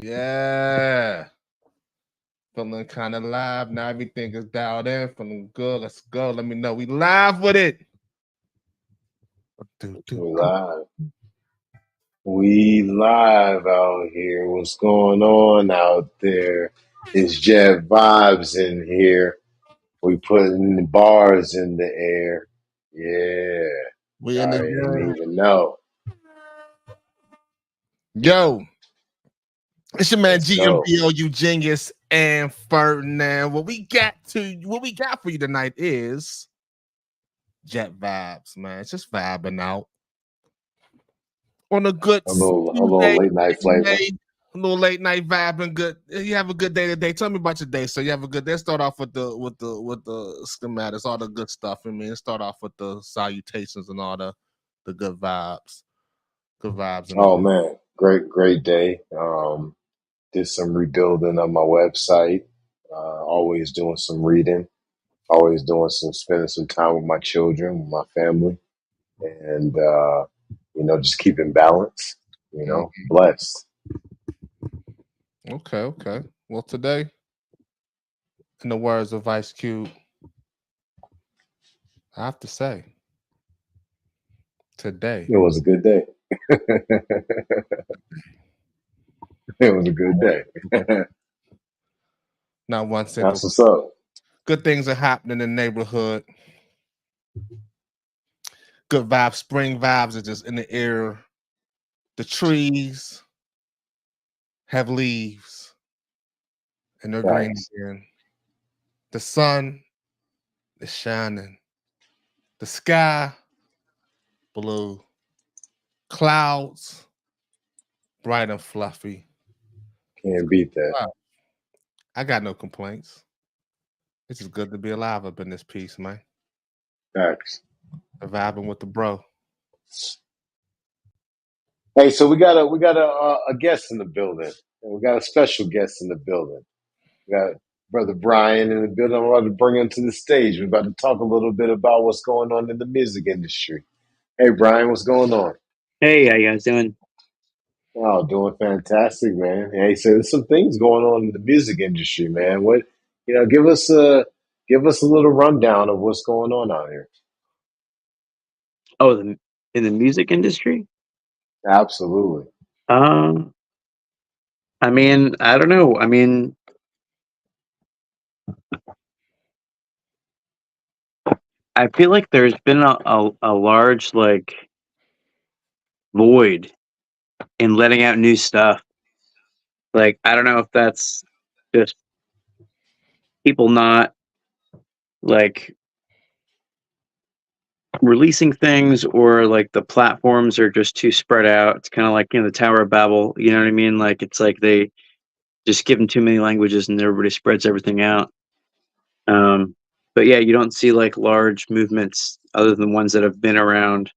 Yeah. Feeling kind of live. Now everything is dialed in. Feeling good. Let's go. Let me know. We live with it. Do, do, We do. live. We live out here. What's going on out there? It's Jet Vibes in here. We putting the bars in the air. Yeah. We in the Y'all didn't game. even know. Yo, it's your man Let's go. GMBO, Genius, and Ferdinand. What we got for you tonight is Jet Vibes, man. It's just vibing out on a good A little Tuesday, late night flavor. a little late night vibing. Good. You have a good day today. Tell me about your day. So you have a good day. Start off with the schematics, all the good stuff. I mean, start off with the salutations and all the good vibes. Good vibes in the Oh man, great day. Did some rebuilding on my website. Always doing some reading. Always doing some spending some time with my children, with my family, and just keeping balance. Mhm. Blessed. Okay, okay. Well, today, in the words of Ice Cube, I have to say, today, It was a good day. It was a good day. not one single. That's what's up. Good things are happening in the neighborhood. Good vibes, spring vibes are just in the air. The trees have leaves and they're green Facts. again. The sun is shining. The sky blue. Clouds bright and fluffy. It's Can't good to beat be that. alive. I got no complaints. It's just good to be alive up in this piece, man. Facts. Vibing with the bro. Hey, so we got a guest in the building. And we got a special guest in the building. We got Brother Brian in the building. I'm about to bring him to the stage. We're about to talk a little bit about what's going on in the music industry. Hey, Brian, what's going on? Hey, how you guys doing? Oh, doing fantastic, man. Hey, so there's some things going on in the music industry, man. Give us a little rundown of what's going on out here. Oh, in the music industry? Absolutely. Um, I mean, I don't know. I mean, I feel like there's been a large void in letting out new stuff. Like, I don't know if that's just people not like releasing things or like the platforms are just too spread out. It's kind of like, the Tower of Babel, you know what I mean? Like it's like they just give them too many languages and everybody spreads everything out. Um, but yeah, you don't see like large movements other than ones that have been around.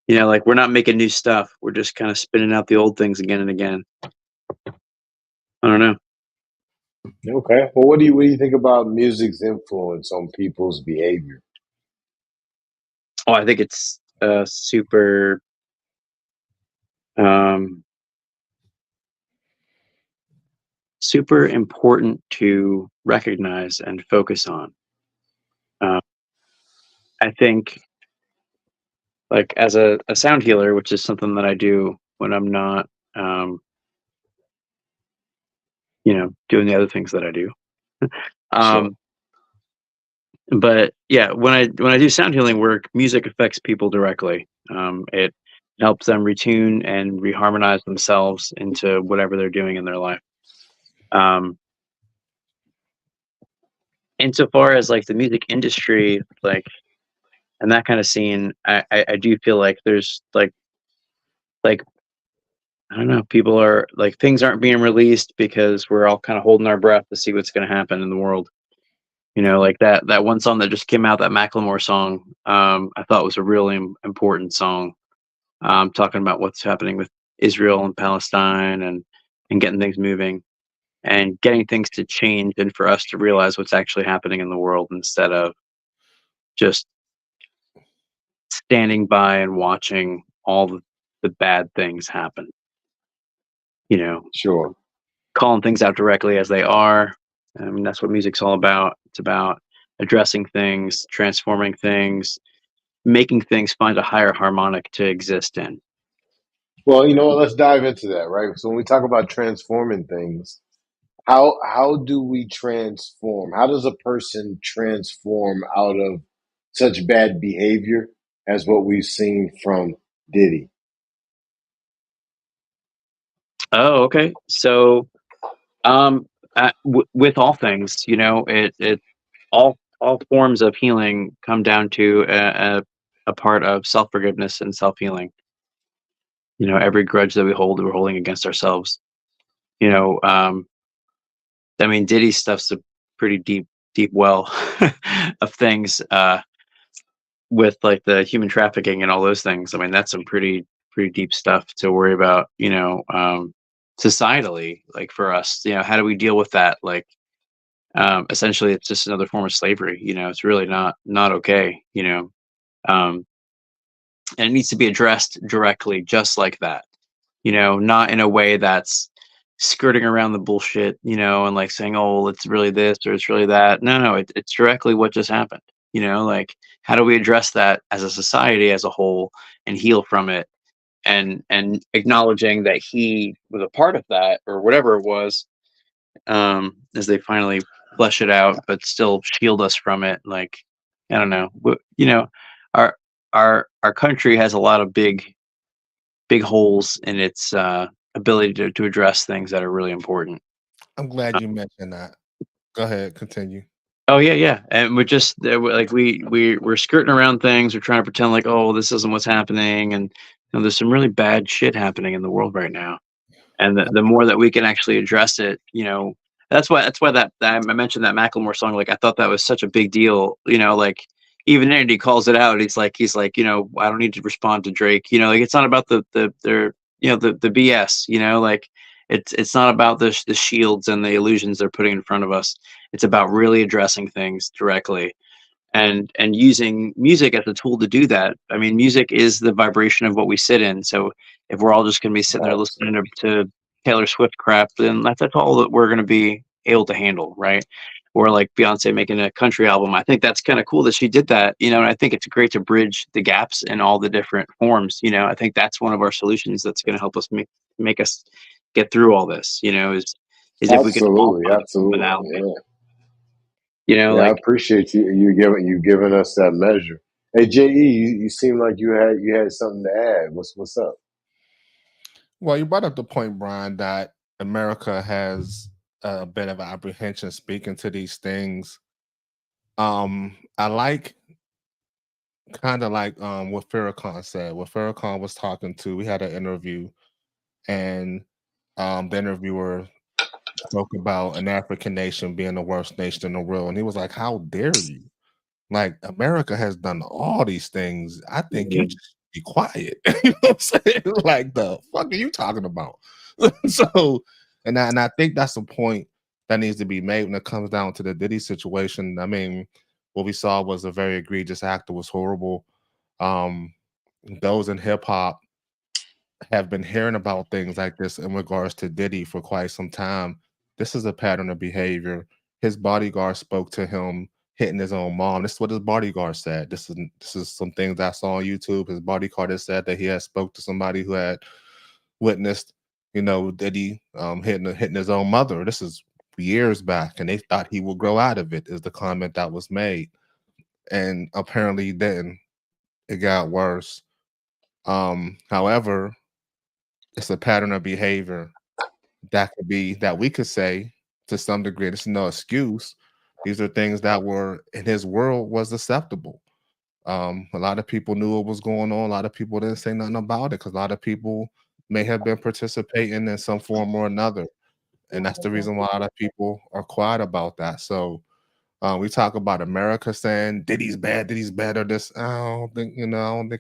Like we're not making new stuff. We're just kind of spinning out the old things again and again. I don't know. Okay. Well, what do you think about music's influence on people's behavior? Oh, I think it's um, super important to recognize and focus on. Uh, I think like as a sound healer, which is something that I do when I'm not, um, doing the other things that I do. Sure. Um, but yeah, when I do sound healing work, music affects people directly. It helps them retune and reharmonize themselves into whatever they're doing in their life. Um, insofar as like the music industry, like and that kind of scene, I do feel like there's like I don't know, people are like things aren't being released because we're all kind of holding our breath to see what's going to happen in the world. Like that one song that just came out, that Macklemore song, I thought was a really important song, talking about what's happening with Israel and Palestine and getting things moving and getting things to change and for us to realize what's actually happening in the world instead of just standing by and watching all the bad things happen. You know, Sure. calling things out directly as they are. I mean, that's what music's all about. It's about addressing things, transforming things, making things find a higher harmonic to exist in. Well, you know what? Let's dive into that, right? So when we talk about transforming things, how do we transform? How does a person transform out of such bad behavior as what we've seen from Diddy? Oh, okay. So, um, with all things, it all forms of healing come down to a part of self forgiveness and self healing. Every grudge that we hold, we're holding against ourselves. You know, um, I mean, Diddy's stuff's a pretty deep well of things. With like the human trafficking and all those things. I mean, that's some pretty deep stuff to worry about. Societally, like for us, how do we deal with that? Like, essentially, it's just another form of slavery. It's really not okay. Um, and it needs to be addressed directly, just like that. Not in a way that's skirting around the bullshit, and like saying, "Oh, it's really this or it's really that." No, no, it's directly what just happened. Like how do we address that as a society as a whole and heal from it, and acknowledging that he was a part of that or whatever it was, as they finally flesh it out, but still shield us from it. Like I don't know, our our country has a lot of big holes in its ability to address things that are really important. I'm glad you mentioned that. Go ahead, continue. Oh yeah, yeah, and we're just like we're skirting around things. We're trying to pretend like, oh, this isn't what's happening, and there's some really bad shit happening in the world right now. And the more that we can actually address it, that's why that I mentioned that Macklemore song. Like I thought that was such a big deal. Like even Andy calls it out. He's like, I don't need to respond to Drake. Like it's not about the BS. Like it's not about the shields and the illusions they're putting in front of us. It's about really addressing things directly and using music as a tool to do that. I mean, music is the vibration of what we sit in. So if we're all just going to be sitting there listening to Taylor Swift crap, then that's all that we're going to be able to handle, right? Or like Beyonce making a country album. I think that's kind of cool that she did that, and I think it's great to bridge the gaps in all the different forms. I think that's one of our solutions that's going to help us make us get through all this. Is if we can all Absolutely, find a absolutely. commonality. Yeah, yeah. I Like appreciate you giving us that measure. Hey, Je, you seem like you had something to add. What's up? Well, you brought up the point, Brian, that America has a bit of apprehension speaking to these things. I like kind of like what Farrakhan said. What Farrakhan was talking to, we had an interview, and the interviewer spoke about an African nation being the worst nation in the world, and he was like, "How dare you? Like America has done all these things. I think you Mhm. just be quiet." You know what I'm saying? Like the fuck are you talking about? So, and I think that's the point that needs to be made when it comes down to the Diddy situation. I mean, what we saw was a very egregious act. It was horrible. Um, those in hip hop have been hearing about things like this in regards to Diddy for quite some time. This is a pattern of behavior. His bodyguard spoke to him hitting his own mom. This is what his bodyguard said. This is some things I saw on YouTube. His bodyguard has said that he had spoke to somebody who had witnessed, Diddy hitting his own mother. This is years back, and they thought he would grow out of it. Is the comment that was made, and apparently then it got worse. However, it's a pattern of behavior that we could say to some degree. This is no excuse. These are things that were in his world was acceptable. A lot of people knew what was going on. A lot of people didn't say nothing about it because a lot of people may have been participating in some form or another, and that's the reason why a lot of people are quiet about that. So we talk about America saying Diddy's bad, or this. I don't think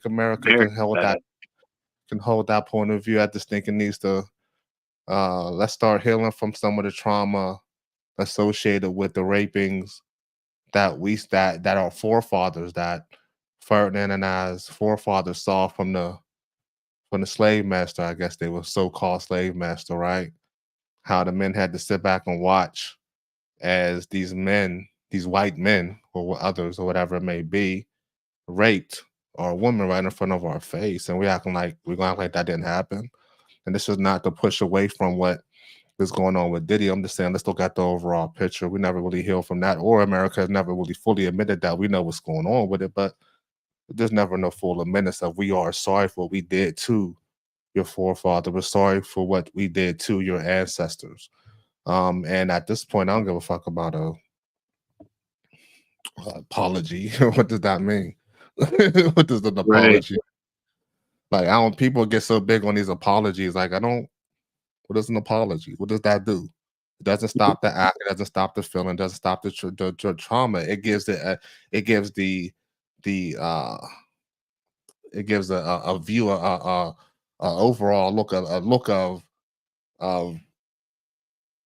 America Very that bad. can hold that point of view. I just think it needs to let's start healing from some of the trauma associated with the rapings that our forefathers, that Ferdinand and I's forefathers saw from the slave master. I guess they were so-called slave master, right? how the men had to sit back and watch as these men, these white men or others or whatever it may be, raped our woman right in front of our face, and we're gonna act like that didn't happen. And this is not to push away from what is going on with Diddy. I'm just saying let's look at the overall picture. We never really healed from that, or America has never really fully admitted that we know what's going on with it, but there's never no full admittance of we are sorry for what we did to your forefather. We're sorry for what we did to your ancestors. And at this point, I don't give a fuck about a apology. What does that mean? What does an Right. apology? Like, I don't. People get so big on these apologies. Like, I don't. What is an apology? What does that do? It doesn't stop the act. It doesn't stop the feeling. It doesn't stop the trauma. It gives it gives the it gives a view a overall look, a look of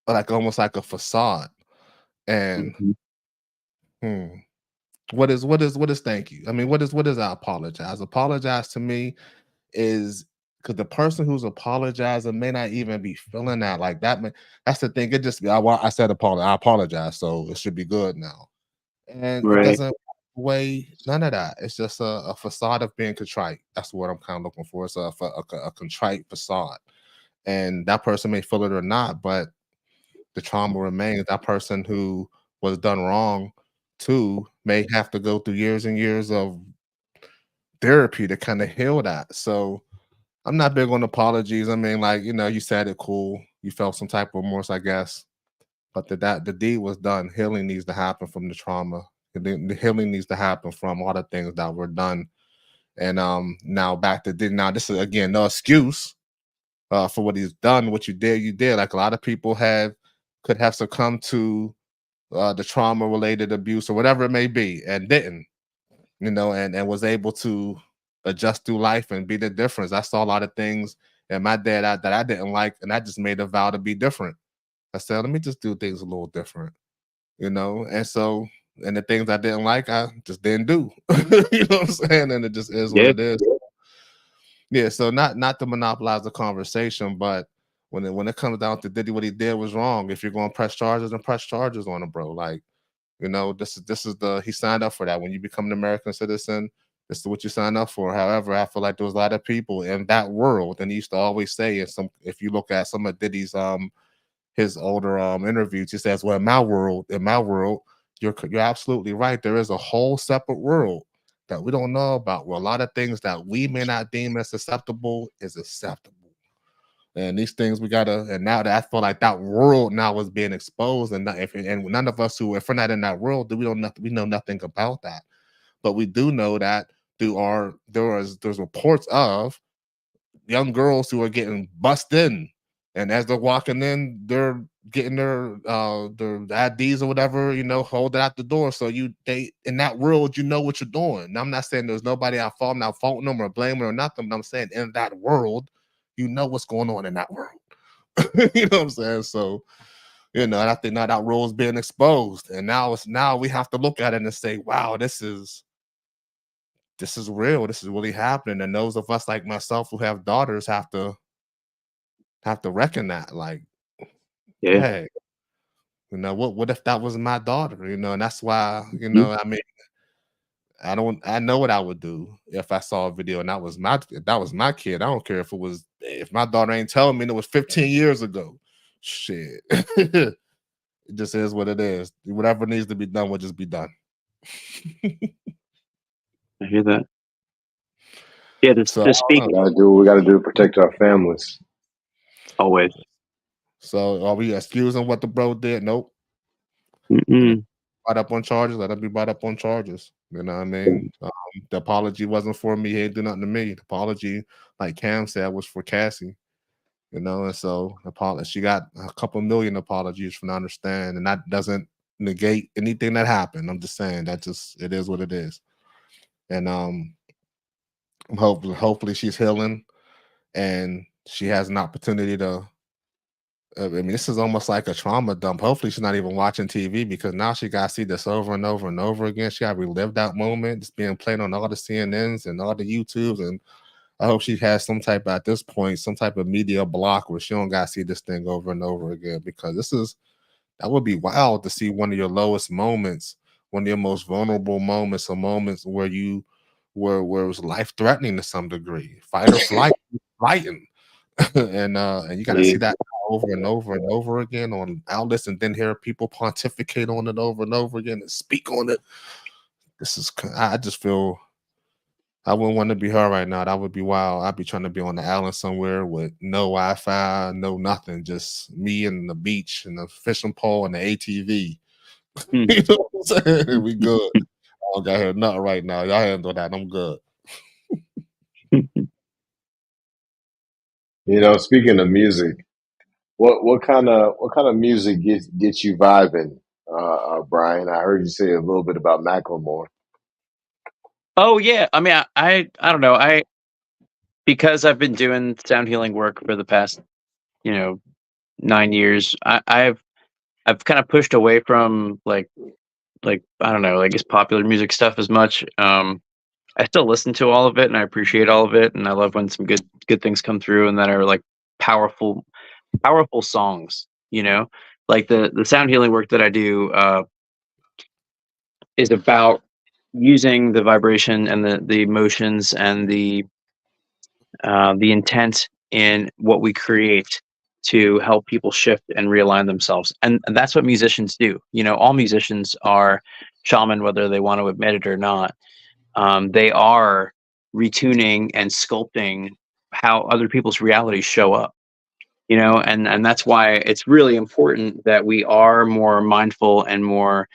like almost like a facade. And Mhm. hmm, what is thank you? I mean, what is I apologize? Apologize to me is because the person who's apologizing may not even be feeling that like that. That's the thing. It just I said I apologize, so it should be good now. And it Right. doesn't weigh none of that. It's just a facade of being contrite. That's what I'm kind of looking for. It's a contrite facade, and that person may feel it or not, but the trauma remains. That person who was done wrong too may have to go through years and years of therapy to kind of heal that. So I'm not big on apologies. I mean, like, you said it cool. You felt some type of remorse, I guess. But the deed was done. Healing needs to happen from the trauma. The healing needs to happen from all the things that were done. And now back to did now this is again no excuse for what he's done, what you did, you did. Like a lot of people could have succumbed to the trauma related abuse or whatever it may be and didn't, and was able to adjust through life and be the difference. I saw a lot of things in my dad that I didn't like, and I just made a vow to be different. I said, let me just do things a little different, and so, and the things I didn't like, I just didn't do. You know what I'm saying? And it just is what Yeah. it is. Yeah, so not to monopolize the conversation, but when it comes down to Diddy, what he did was wrong. If you're going to press charges, then press charges on him, bro. Like, this is the he signed up for that. When you become an American citizen, this is what you sign up for. However, I feel like there was a lot of people in that world, and he used to always say, if you look at some of Diddy's his older interviews, he says, well, in my world, you're absolutely right. There is a whole separate world that we don't know about, where a lot of things that we may not deem as acceptable is acceptable. And these things we gotta, and now that I feel like that world now is being exposed, and and none of us who, if we're not in that world, we know nothing about that. But we do know that there's reports of young girls who are getting bussed in, and as they're walking in, they're getting their IDs or whatever, hold it out the door. So they in that world, you know what you're doing. Now, I'm not saying there's nobody not faulting them or blaming or nothing, but I'm saying in that world, you know what's going on in that world. You know what I'm saying? So, and I think now that role is being exposed, and now we have to look at it and say, wow, this is real. This is really happening. And those of us like myself who have daughters have to reckon that, like, Yeah. hey, what if that was my daughter? And that's why, Mhm. I mean, I know what I would do if I saw a video and that was my kid. I don't care if my daughter ain't telling me and it was 15 years ago. Shit. It just is what it is. Whatever needs to be done will just be done. I hear that. Yeah. So To I speak don't We gotta do what we gotta do to protect our families. always. So are we excusing what the bro did? Nope. And if Mm-mm. brought up on charges, let him be brought up on charges. You know what I mean? The apology wasn't for me. He ain't do nothing to me. The apology, like Cam said, was for Cassie. And so she got a couple million apologies from I understand, and that doesn't negate anything that happened. I'm just saying that just it is what it is. And hopefully she's healing and she has an opportunity to. I mean, this is almost like a trauma dump. Hopefully, she's not even watching TV because now she got to see this over and over and over again. She got to relive that moment. It's being played on all the CNNs and all the YouTubes, and I hope she has some type at this point, some type of media block where she don't gotta see this thing over and over again, because that would be wild to see one of your lowest moments, one of your most vulnerable moments, or moments where where it was life threatening to some degree, fight or flight, fighting, and you got to see that over and over and over again on outlets, and then hear people pontificate on it over and over again and speak on it. I just feel I wouldn't want to be her right now. That would be wild. I'd be trying to be on the island somewhere with no Wi-Fi, no nothing, just me and the beach and the fishing pole and the ATV. You know what I'm saying? We good. I don't got here nothing right now. Y'all handle that. I'm good. You know, speaking of music, what kind of music gets you vibing, Brian? I heard you say a little bit about Macklemore. Oh yeah, I mean, I don't know, because I've been doing sound healing work for the past 9 years. I've kind of pushed away from like I don't know, I guess popular music stuff as much. I still listen to all of it and I appreciate all of it, and I love when some good things come through and that are like powerful songs. Like the sound healing work that I do is about using the vibration and the emotions and the intent in what we create to help people shift and realign themselves. And that's what musicians do. All musicians are shaman, whether they want to admit it or not. They are retuning and sculpting how other people's realities show up. And that's why it's really important that we are more mindful and more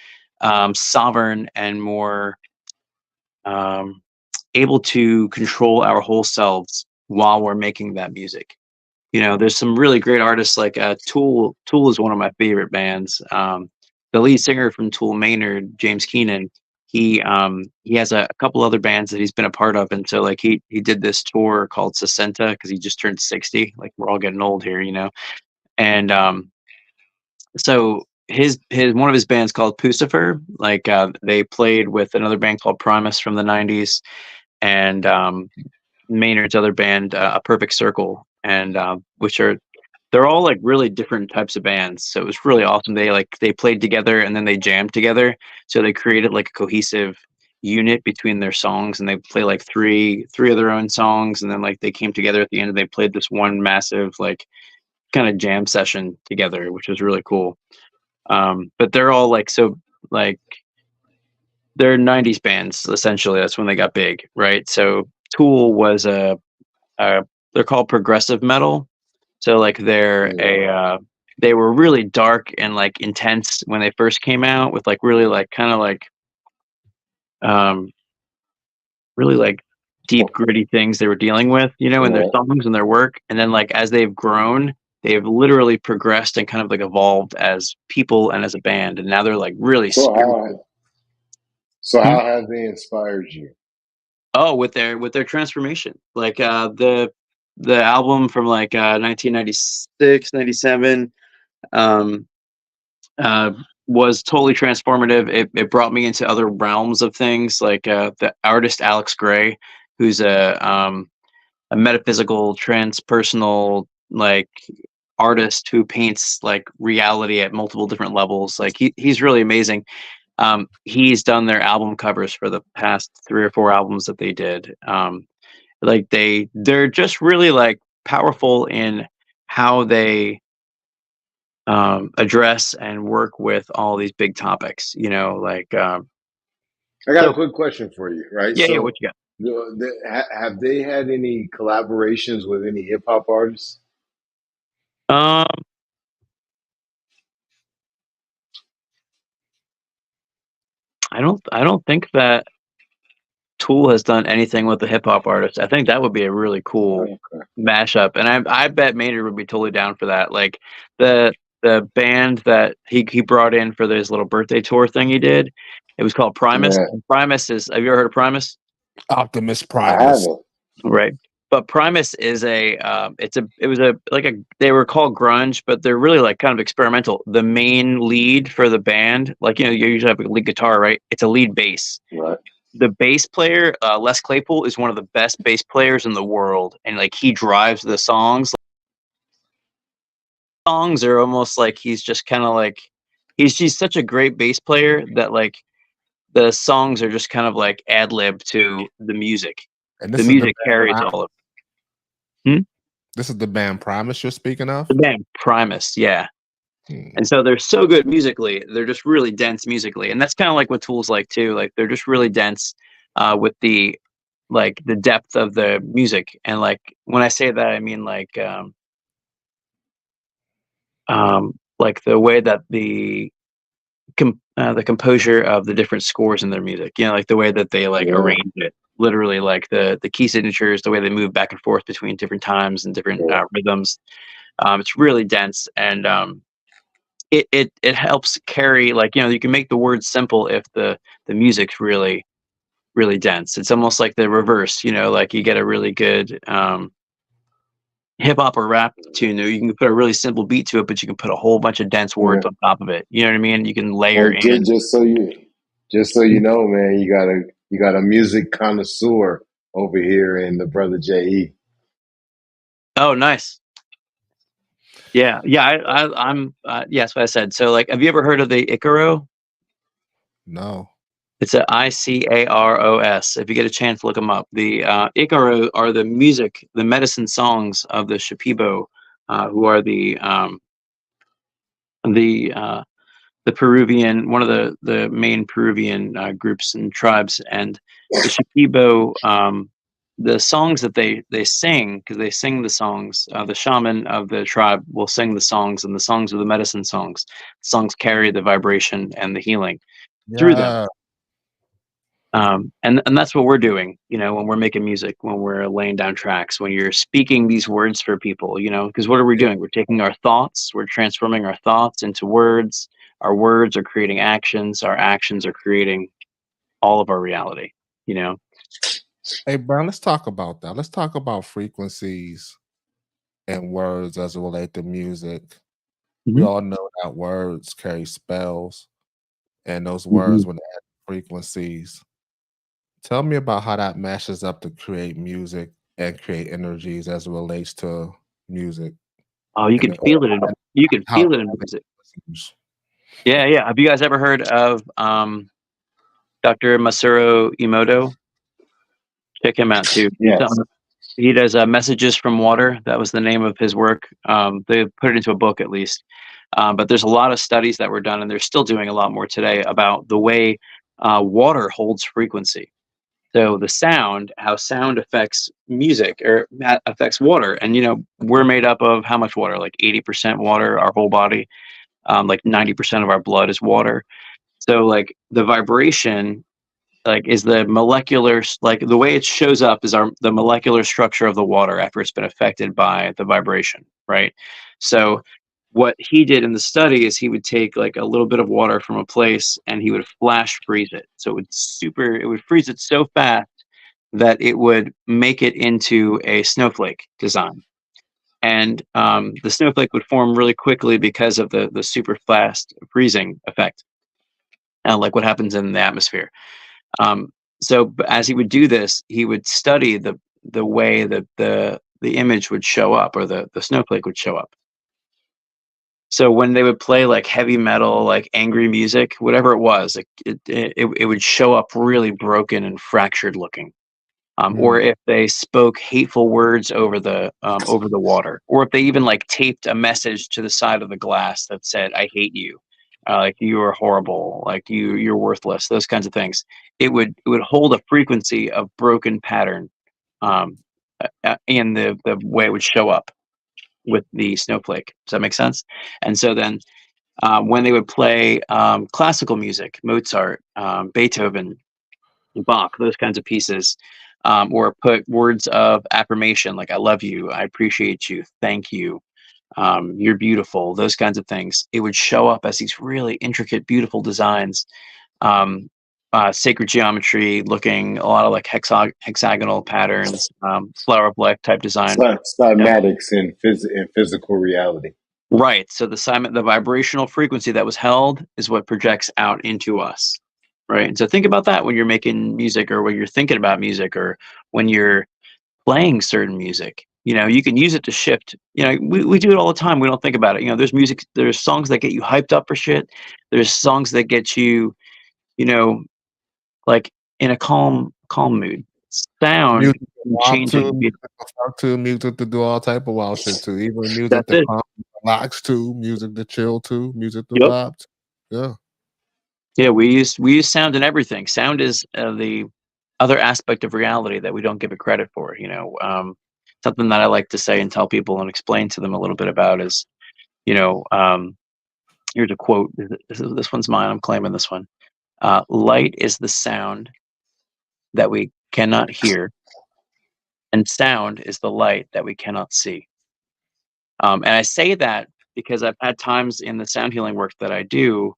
sovereign and more um, able to control our whole selves while we're making that music. There's some really great artists like Tool. Tool is one of my favorite bands. The lead singer from Tool, Maynard, James Keenan, he has a couple other bands that he's been a part of, and so like he did this tour called Sesenta because he just turned 60. Like, we're all getting old here, and so his one of his bands called Pucifer, like they played with another band called Primus from the 90s, and Maynard's other band, A Perfect Circle, and they're all like really different types of bands. So it was really awesome. They played together and then they jammed together. So they created like a cohesive unit between their songs, and they play like three of their own songs, and then like they came together at the end and they played this one massive like kind of jam session together, which was really cool. But they're all like they're 90s bands essentially. That's when they got big, right? So Tool was they're called progressive metal. So like they were really dark and like intense when they first came out, with like really like kind of like really like deep gritty things they were dealing with, in their songs and their work. And then like as they've grown, they've literally progressed and kind of like evolved as people and as a band, and now they're like really spiritual. How have they inspired you? Oh, with their transformation. Like the album from like 1996, 97 was totally transformative. It brought me into other realms of things, like the artist Alex Gray, who's a metaphysical, transpersonal like artist who paints like reality at multiple different levels. Like he's really amazing. He's done their album covers for the past 3 or 4 albums that they did. Like they're just really like powerful in how they address and work with all these big topics. Like I got a quick question for you, right? Yeah, what you got? Have they had any collaborations with any hip hop artists? I don't think that Tool has done anything with the hip hop artist. I think that would be a really cool mashup, and I bet Maynard would be totally down for that. Like the band that he brought in for this little birthday tour thing he did, it was called Primus. Yeah. And Primus is, have you ever heard of Primus? Optimus I Primus. haven't. Right. But Primus is they were called grunge, but they're really like kind of experimental. The main lead for the band, like, you usually have a lead guitar, right? It's a lead bass. Right. the bass player, Les Claypool, is one of the best bass players in the world, and like he drives the songs. Songs are almost like he's just kind of like he's such a great bass player that like the songs are just kind of like ad lib to the music. And The this is the music carries all of it. This is the band Primus you're speaking of? The band Primus, yeah. And so they're so good musically. They're just really dense musically. And that's kind of like what Tool's like too. Like they're just really dense with the depth of the music. And like when I say that, I mean like the way that the composure of the different scores in their music, you know, like the way that they like arrange it, literally like the key signatures, the way they move back and forth between different times and different rhythms. It's really dense, and it helps carry, like, you know, you can make the words simple if the music's really really dense. It's almost like the reverse, you know, like you get a really good hip hop or rap tune. You can put a really simple beat to it, but you can put a whole bunch of dense words on top of it. You know what I mean? You can layer in. Just so you know, man, you got a music connoisseur over here in the brother J.E. Oh, nice. Yeah. I'm that's what I said. So like, have you ever heard of the Icaro? No. It's a Icaros. If you get a chance, look them up. The Icaro are the music, the medicine songs of the Shipibo, who are the Peruvian, one of the main Peruvian groups and tribes. And the Shipibo, the songs that they sing, because they sing the songs, the shaman of the tribe will sing the songs, and the songs are the medicine songs. The songs carry the vibration and the healing through them. And that's what we're doing, you know, when we're making music, when we're laying down tracks, when you're speaking these words for people, you know, because what are we doing? We're taking our thoughts, we're transforming our thoughts into words. Our words are creating actions. Our actions are creating all of our reality, you know? Hey, Brian, let's talk about that. Let's talk about frequencies and words as it relates to music. We all know that words carry spells, and those words, when they add frequencies, tell me about how that mashes up to create music and create energies as it relates to music. Oh, you can feel it. You can feel it in music. Yeah, yeah. Have you guys ever heard of Dr. Masaru Emoto? Check him out too. Yes. He does Messages from Water. That was the name of his work. They put it into a book at least. But there's a lot of studies that were done, and they're still doing a lot more today about the way water holds frequency. So the sound, how sound affects music or affects water. And, you know, we're made up of how much water? Like 80% water, our whole body. Like 90% of our blood is water. So like the vibration, like is the molecular, like the way it shows up is the molecular structure of the water after it's been affected by the vibration, right? So what he did in the study is he would take like a little bit of water from a place and he would flash freeze it. So it would freeze it so fast that it would make it into a snowflake design. And the snowflake would form really quickly because of the super fast freezing effect, like what happens in the atmosphere. So as he would do this, he would study the way that the image would show up, or the snowflake would show up. So when they would play like heavy metal, like angry music, whatever it was, like it would show up really broken and fractured looking. Or if they spoke hateful words over the water, or if they even like taped a message to the side of the glass that said, "I hate you," like you are horrible, like you're worthless, those kinds of things. It would hold a frequency of broken pattern, in the way it would show up with the snowflake. Does that make sense? And so then when they would play classical music, Mozart, Beethoven, Bach, those kinds of pieces, or put words of affirmation like "I love you," "I appreciate you," "Thank you," "You're beautiful," those kinds of things. It would show up as these really intricate, beautiful designs, sacred geometry, looking a lot of like hexagonal patterns, flower of life type design. Cymatics in physical reality. Right. So the vibrational frequency that was held is what projects out into us. right? And so think about that when you're making music, or when you're thinking about music, or when you're playing certain music. You can use it to shift. We do it all the time. We don't think about it. There's songs that get you hyped up for shit. There's songs that get you, you know, like in a calm mood. Sound Music to can rock change it. to, music to fuck to, music to do all type of wild shit too. Even music That's to it. calm, relax to, music to chill to, music to Yep. vibe to. Yeah. Yeah, we use sound in everything. Sound is the other aspect of reality that we don't give it credit for. Something that I like to say and tell people and explain to them a little bit about is, you know, um, here's a quote. This one's mine. I'm claiming this one. Light is the sound that we cannot hear, and sound is the light that we cannot see. And I say that because I've had times in the sound healing work that I do,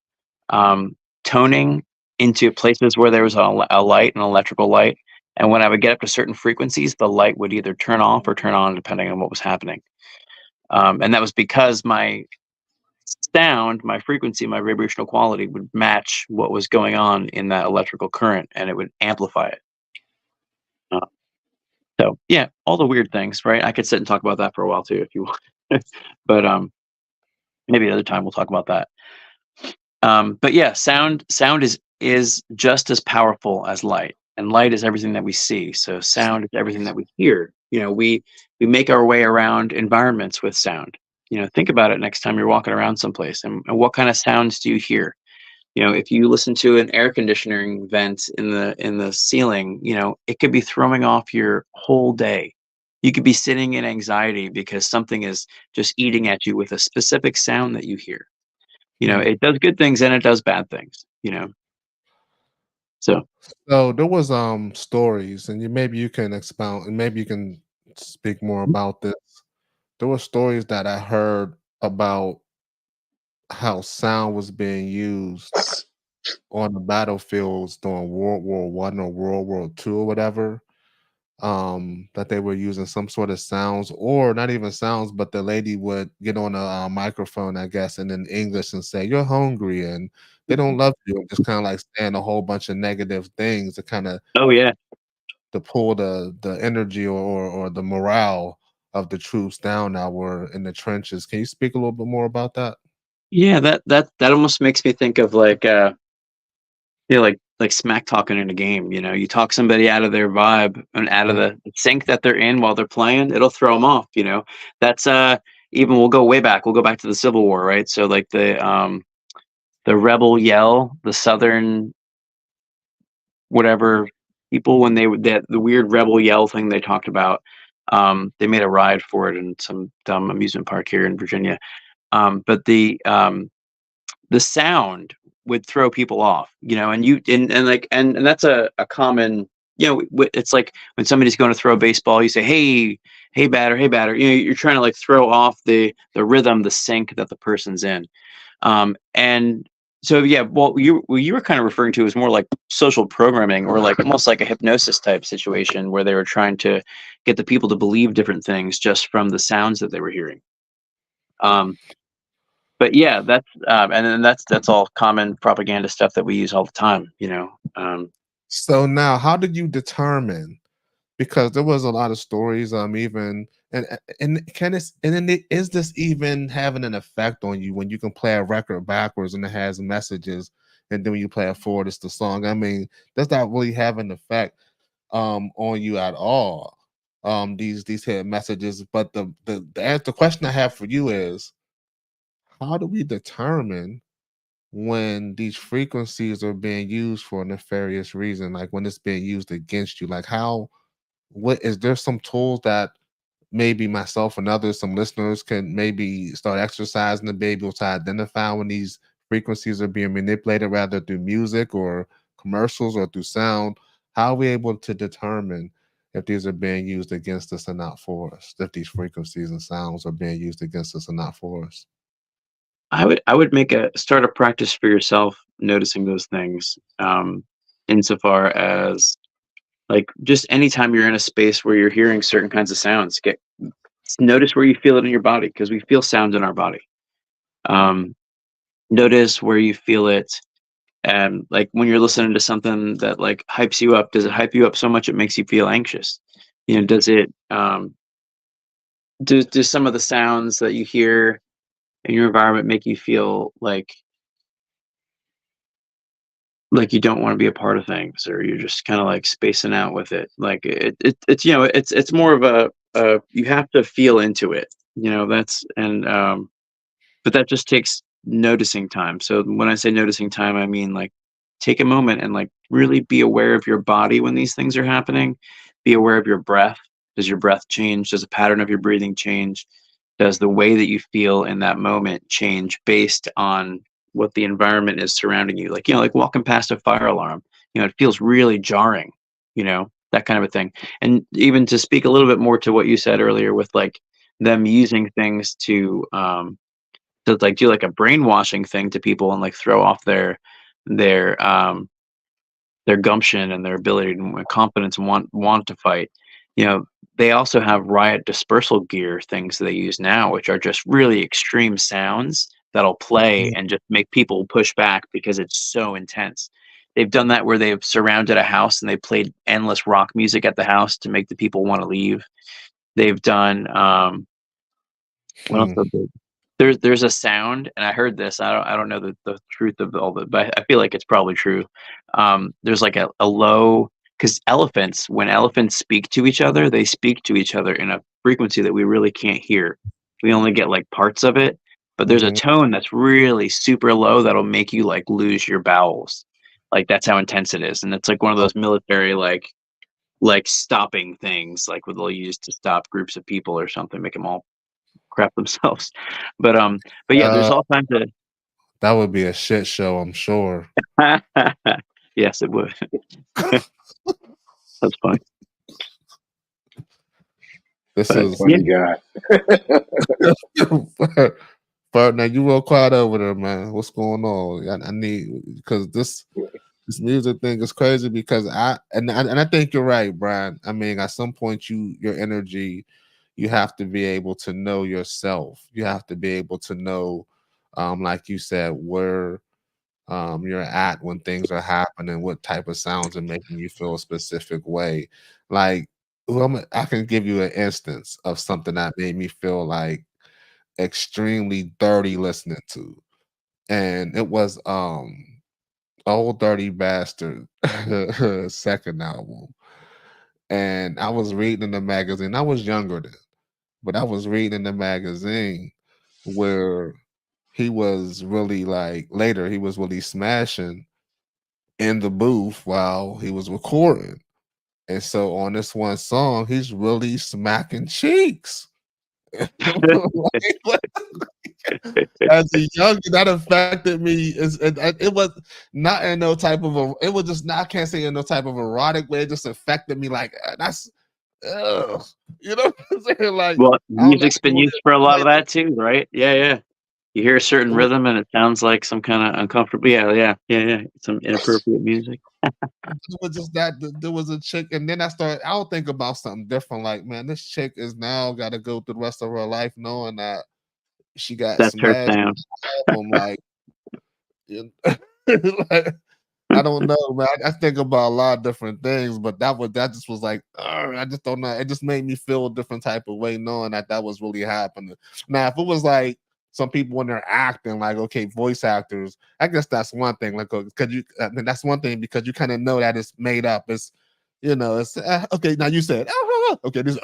um, toning into places where there was a light, an electrical light. And when I would get up to certain frequencies, the light would either turn off or turn on, depending on what was happening. And that was because my sound, my frequency, my vibrational quality would match what was going on in that electrical current, and it would amplify it. Uh, so yeah, all the weird things, right? I could sit and talk about that for a while too, if you want. But maybe another time we'll talk about that. But yeah, sound is just as powerful as light, and light is everything that we see. So sound is everything that we hear. We make our way around environments with sound. Think about it next time you're walking around someplace, and what kind of sounds do you hear? If you listen to an air conditioning vent in the ceiling, it could be throwing off your whole day. You could be sitting in anxiety because something is just eating at you with a specific sound that you hear. Mm. It does good things and it does bad things. So So there was stories, and maybe you can expound, and maybe you can speak more about this. There were stories that I heard about how sound was being used on the battlefields during World War I or World War II or whatever. That they were using some sort of sounds, or not even sounds, but the lady would get on a microphone, I guess, and in English and say, "You're hungry," and they don't love you, and just kind of like saying a whole bunch of negative things to kind of oh yeah. to pull the energy or the morale of the troops down that were in the trenches. Can you speak a little bit more about that? Yeah, that almost makes me think of like like smack talking in a game. You talk somebody out of their vibe and out of Yeah. the sync that they're in while they're playing, it'll throw them off. That's even we'll go way back. We'll go back to the Civil War, right? So like the rebel yell, the Southern whatever people, when they would, that the weird rebel yell thing they talked about, they made a ride for it in some dumb amusement park here in Virginia. But the sound would throw people off. And that's a common, it's like when somebody's going to throw a baseball, you say, hey batter, hey batter. You're trying to like throw off the rhythm, the sync that the person's in. And so yeah, what you were kind of referring to is more like social programming, or like almost like a hypnosis type situation where they were trying to get the people to believe different things just from the sounds that they were hearing. Um, but yeah, and then that's all common propaganda stuff that we use all the time. So now, how did you determine? Because there was a lot of stories, even and can this and then is this even having an effect on you when you can play a record backwards and it has messages, and then when you play it forward, it's the song. I mean, does that really have an effect on you at all? These hidden messages. But the question I have for you is, how do we determine when these frequencies are being used for a nefarious reason, like when it's being used against you? Like how what is there some tools that maybe myself and others, some listeners can maybe start exercising to be able to identify when these frequencies are being manipulated, rather through music or commercials or through sound? How are we able to determine if these are being used against us and not for us? If these frequencies and sounds are being used against us and not for us? I would make a start a practice for yourself noticing those things, insofar as like just anytime you're in a space where you're hearing certain kinds of sounds, notice where you feel it in your body, because we feel sound in our body. um, Notice where you feel it And like when you're listening to something that like hypes you up, does it hype you up so much it makes you feel anxious? You know, does it do some of the sounds that you hear in your environment make you feel like you don't want to be a part of things, or you're just kind of like spacing out with it? Like it's, you know, it's more of a you have to feel into it, you know. That's and but that just takes noticing time. So when I say noticing time, I mean like take a moment and like really be aware of your body when these things are happening. Be aware of your breath. Does your breath change? Does the pattern of your breathing change? Does the way that you feel in that moment change based on what the environment is surrounding you? Like, you know, like walking past a fire alarm, you know, it feels really jarring, you know, that kind of a thing. And even to speak a little bit more to what you said earlier with like them using things to like do like a brainwashing thing to people and like throw off their their gumption and their ability and confidence and want to fight. You know, they also have riot dispersal gear things they use now, which are just really extreme sounds that'll play and just make people push back because it's so intense. They've done that where they've surrounded a house and they played endless rock music at the house to make the people want to leave. They've done what else? Hmm. There's a sound, and I heard this. I don't know the truth of all the, but I feel like it's probably true. There's like a low, because elephants, when elephants speak to each other, they speak to each other in a frequency that we really can't hear. We only get like parts of it, but there's a Hmm. tone that's really super low that'll make you like lose your bowels. Like that's how intense it is, and it's like one of those military like stopping things, like what they'll use to stop groups of people or something, make them all crap themselves. But yeah, there's Uh, all kinds of that would be a shit show, I'm sure. yes, it would. That's fine. This But is yeah, Funny guy. but now you real quiet over there, man. What's going on? I need because this music thing is crazy because I think you're right, Brian. I mean, at some point your energy, you have to be able to know yourself. You have to be able to know, like you said, where you're at when things are happening, what type of sounds are making you feel a specific way. Like, I can give you an instance of something that made me feel like extremely dirty listening to, and it was Old Dirty Bastard second album. And I was reading in the magazine. I was younger then, but I was reading in the magazine where he was really like later he was really smashing in the booth while he was recording. And so on this one song, he's really smacking cheeks. Like, as a youngin, that affected me. It was not in no type of a. It was just not. I can't say in no type of erotic way. It just affected me. Like that's, ugh. You know what I'm saying? Like well, I don't know. music's been used for a lot of that too, right? Yeah, yeah. You hear a certain rhythm and it sounds like some kind of uncomfortable. Yeah, yeah, yeah, yeah. Some inappropriate music. It was just that there was a chick, and then I started. I'll think about something different. Like, man, this chick is now got to go through the rest of her life knowing that she got That's her smashed sound. album. Like, you like, I don't know, man. I think about a lot of different things, but that just was like, I just don't know. It just made me feel a different type of way knowing that was really happening. Now, if it was like some people when they're acting, like okay, voice actors, I guess that's one thing. Like, because you, I mean, that's one thing because you kind of know that it's made up. It's it's okay. Now you said, okay, this,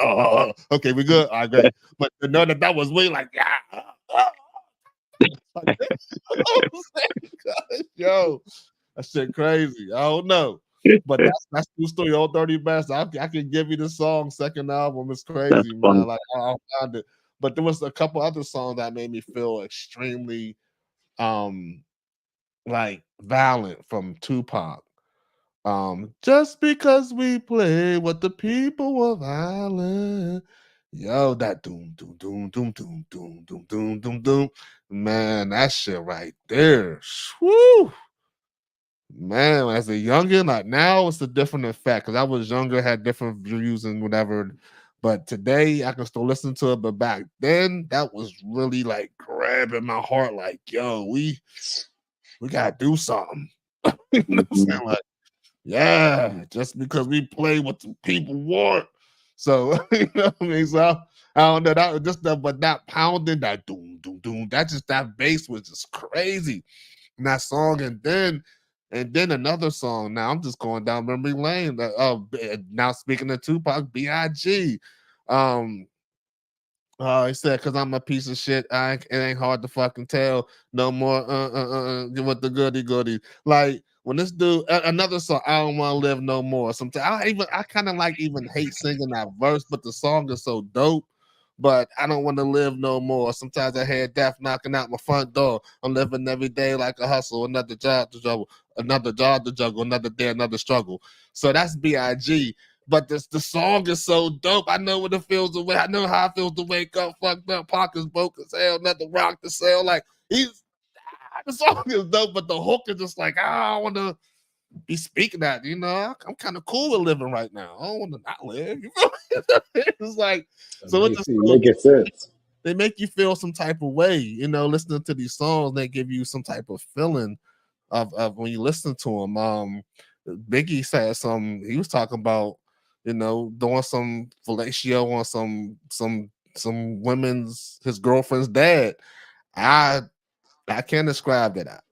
okay, we good, all right, great. But to know that was way like, like, yo, that shit crazy. I don't know. But that's true story. Old Dirty Bastard. I can give you the song, second album. It's That's crazy, man. fun. Like I'll find it. But there was a couple other songs that made me feel extremely like violent from Tupac. Just because we play what the people were violent. Yo, that doom, doom, doom, doom, doom, doom, doom, doom, doom, doom. Man, that shit right there. Woo! Man, as a youngin, like now it's a different effect because I was younger, had different views and whatever. But today I can still listen to it. But back then, that was really like grabbing my heart, like, yo, we gotta do something. You know what I'm Mhm. saying? Like, yeah, just because we play what the people want. So you know what I mean? So I don't know that just that, but that pounding, that doom, doom, doom, that just that bass was just crazy in that song. And then another song. Now I'm just going down memory lane. Now speaking of Tupac, B.I.G. Um, he said, "Cause I'm a piece of shit. It ain't hard to fucking tell no more. With the goody goody. Like when this dude, another song. I don't want to live no more. Sometimes I kind of like even hate singing that verse, but the song is so dope. But I don't want to live no more. Sometimes I hear death knocking out my front door. I'm living every day like a hustle, another job to juggle, another job to juggle, another day, another struggle. So that's Big. But the song is so dope. I know what it feels to wake. I know how it feels to wake up fucked up, pockets broke as hell, nothing rock to sell. Like the song is dope, but the hook is just like I want to be speaking that. I'm kind of cool with living right now. I don't want to not live. You feel me? It's like so. It's Make just see, making sense. they make you feel some type of way. Listening to these songs, they give you some type of feeling of when you listen to them. Biggie said some. He was talking about doing some fellatio on some women's his girlfriend's dad. I I can't describe that.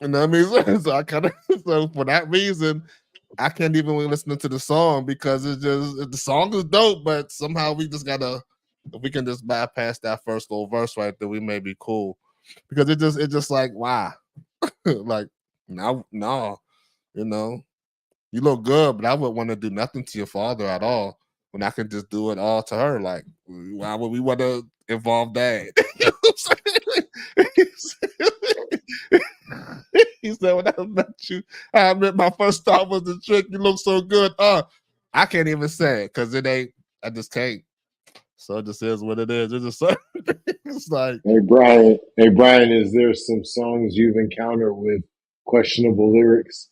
You know what I mean? So I kind of so for that reason, I can't even listen to the song because it's just the song is dope, but somehow we just gotta if we can just bypass that first little verse right there, we may be cool. Because it just like why? Like now no, you know. You look good, but I wouldn't want to do nothing to your father at all when I can just do it all to her. Like, why would we want to involve that? You know what I'm saying? He said, when I met you, I admit my first thought was the trick. You look so good. I can't even say it because it ain't, I just can't. So it just is what it is. It's just it's like, Hey Brian, is there some songs you've encountered with questionable lyrics?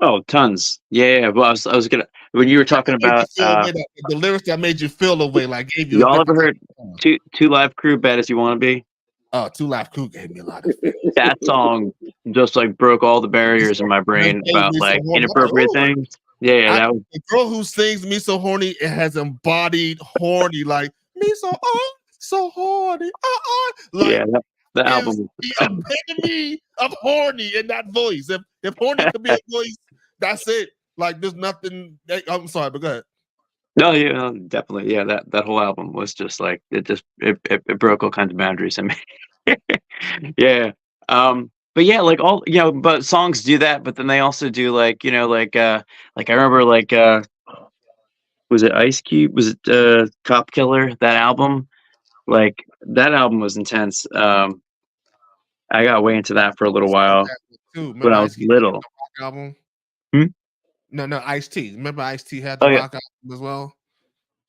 Oh, tons. Yeah, yeah. Well, I was gonna when you were talking made you about feel a way the lyrics that made you feel a way, like gave you a y'all ever different type heard of song. two live crew bad as you want to be? Oh, Two Live Crew gave me a lot of feelings. That song just like broke all the Me barriers in so my that brain gave about me so like horny. I'm like, inappropriate oh, things. Yeah, yeah, that was the girl who sings "Me So Horny" it has embodied horny, like me so horny, like yeah, the is album. the epitome of horny in that voice. If horny could be a voice, that's it. Like there's nothing. I'm sorry, but go ahead. No, yeah, no, definitely. Yeah, that whole album was just like it broke all kinds of boundaries. I mean, yeah. But yeah, like but songs do that, but then they also do like like I remember was it Ice Cube? Was it Cop Killer? That album? Like that album was intense. I got way into that for a little Ice Cube while had one too. when Remember I was Ice Cube had little. the rock album? Hmm? No, Ice T. Remember Ice T had the Oh yeah. rock album as well?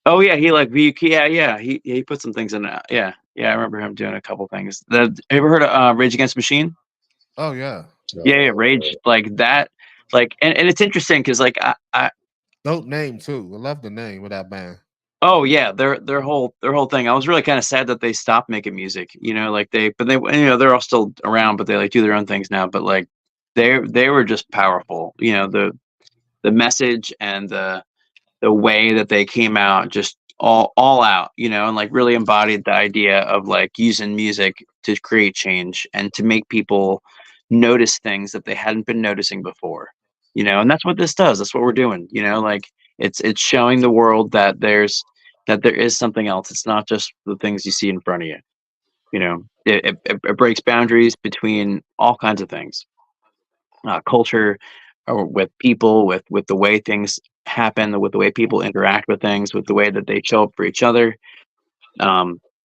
Oh yeah, yeah, he put some things in it. Yeah, yeah, I remember him doing a couple things. Have you ever heard of Rage Against the Machine? Oh yeah, Yeah, yeah, Rage like that. Like, and it's interesting because like I dope name too. I love the name of that band. oh yeah, their whole thing. I was really kind of sad that they stopped making music. Like they're all still around, but they like do their own things now. But like they were just powerful. The message and the way that they came out just all out, and like really embodied the idea of like using music to create change and to make people notice things that they hadn't been noticing before. And that's what this does. That's what we're doing. Like it's showing the world that there is something else. It's not just the things you see in front of you. It breaks boundaries between all kinds of things, culture, or with people, with the way things happen, with the way people interact with things, with the way that they show up for each other.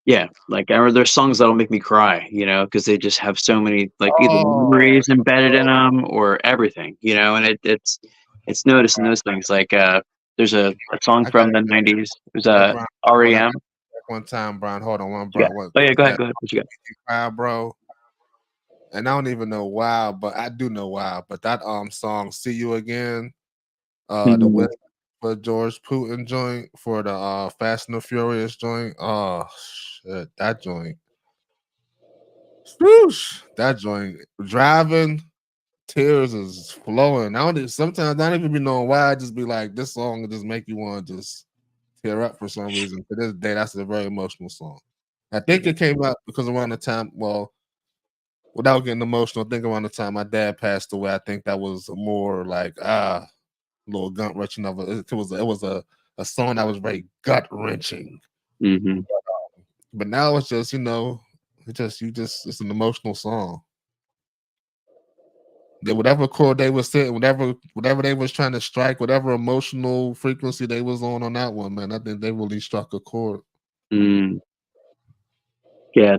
Yeah, like I remember there's songs that'll make me cry, because they just have so many like either Oh, memories embedded in them or everything, and it's noticing those things. Like there's a song I got from the '90s. It was hey, Brian. Hold on, I REM. got one time, Brian. Hold on, one, What you bro. got? What Oh yeah, go ahead, that go ahead. What you got? cry, bro? And I don't even know why, but I do know why. But that song "See You Again," the Mm, West for George Putin joint for the Fast and the Furious joint. Oh shit, that joint. Swoosh, that joint driving tears is flowing. Sometimes I don't even be knowing why. I just be like, this song will just make you want to just tear up for some reason. To this day, that's a very emotional song. I think it came out because around the time, well, without getting emotional, I think around the time my dad passed away, I think that was more like little gut wrenching of it. It was a song that was very gut wrenching. Mm-hmm. But now it's just it's an emotional song. That whatever chord they was sitting, whatever they was trying to strike, whatever emotional frequency they was on that one, man, I think they really struck a chord. Mm. Yeah,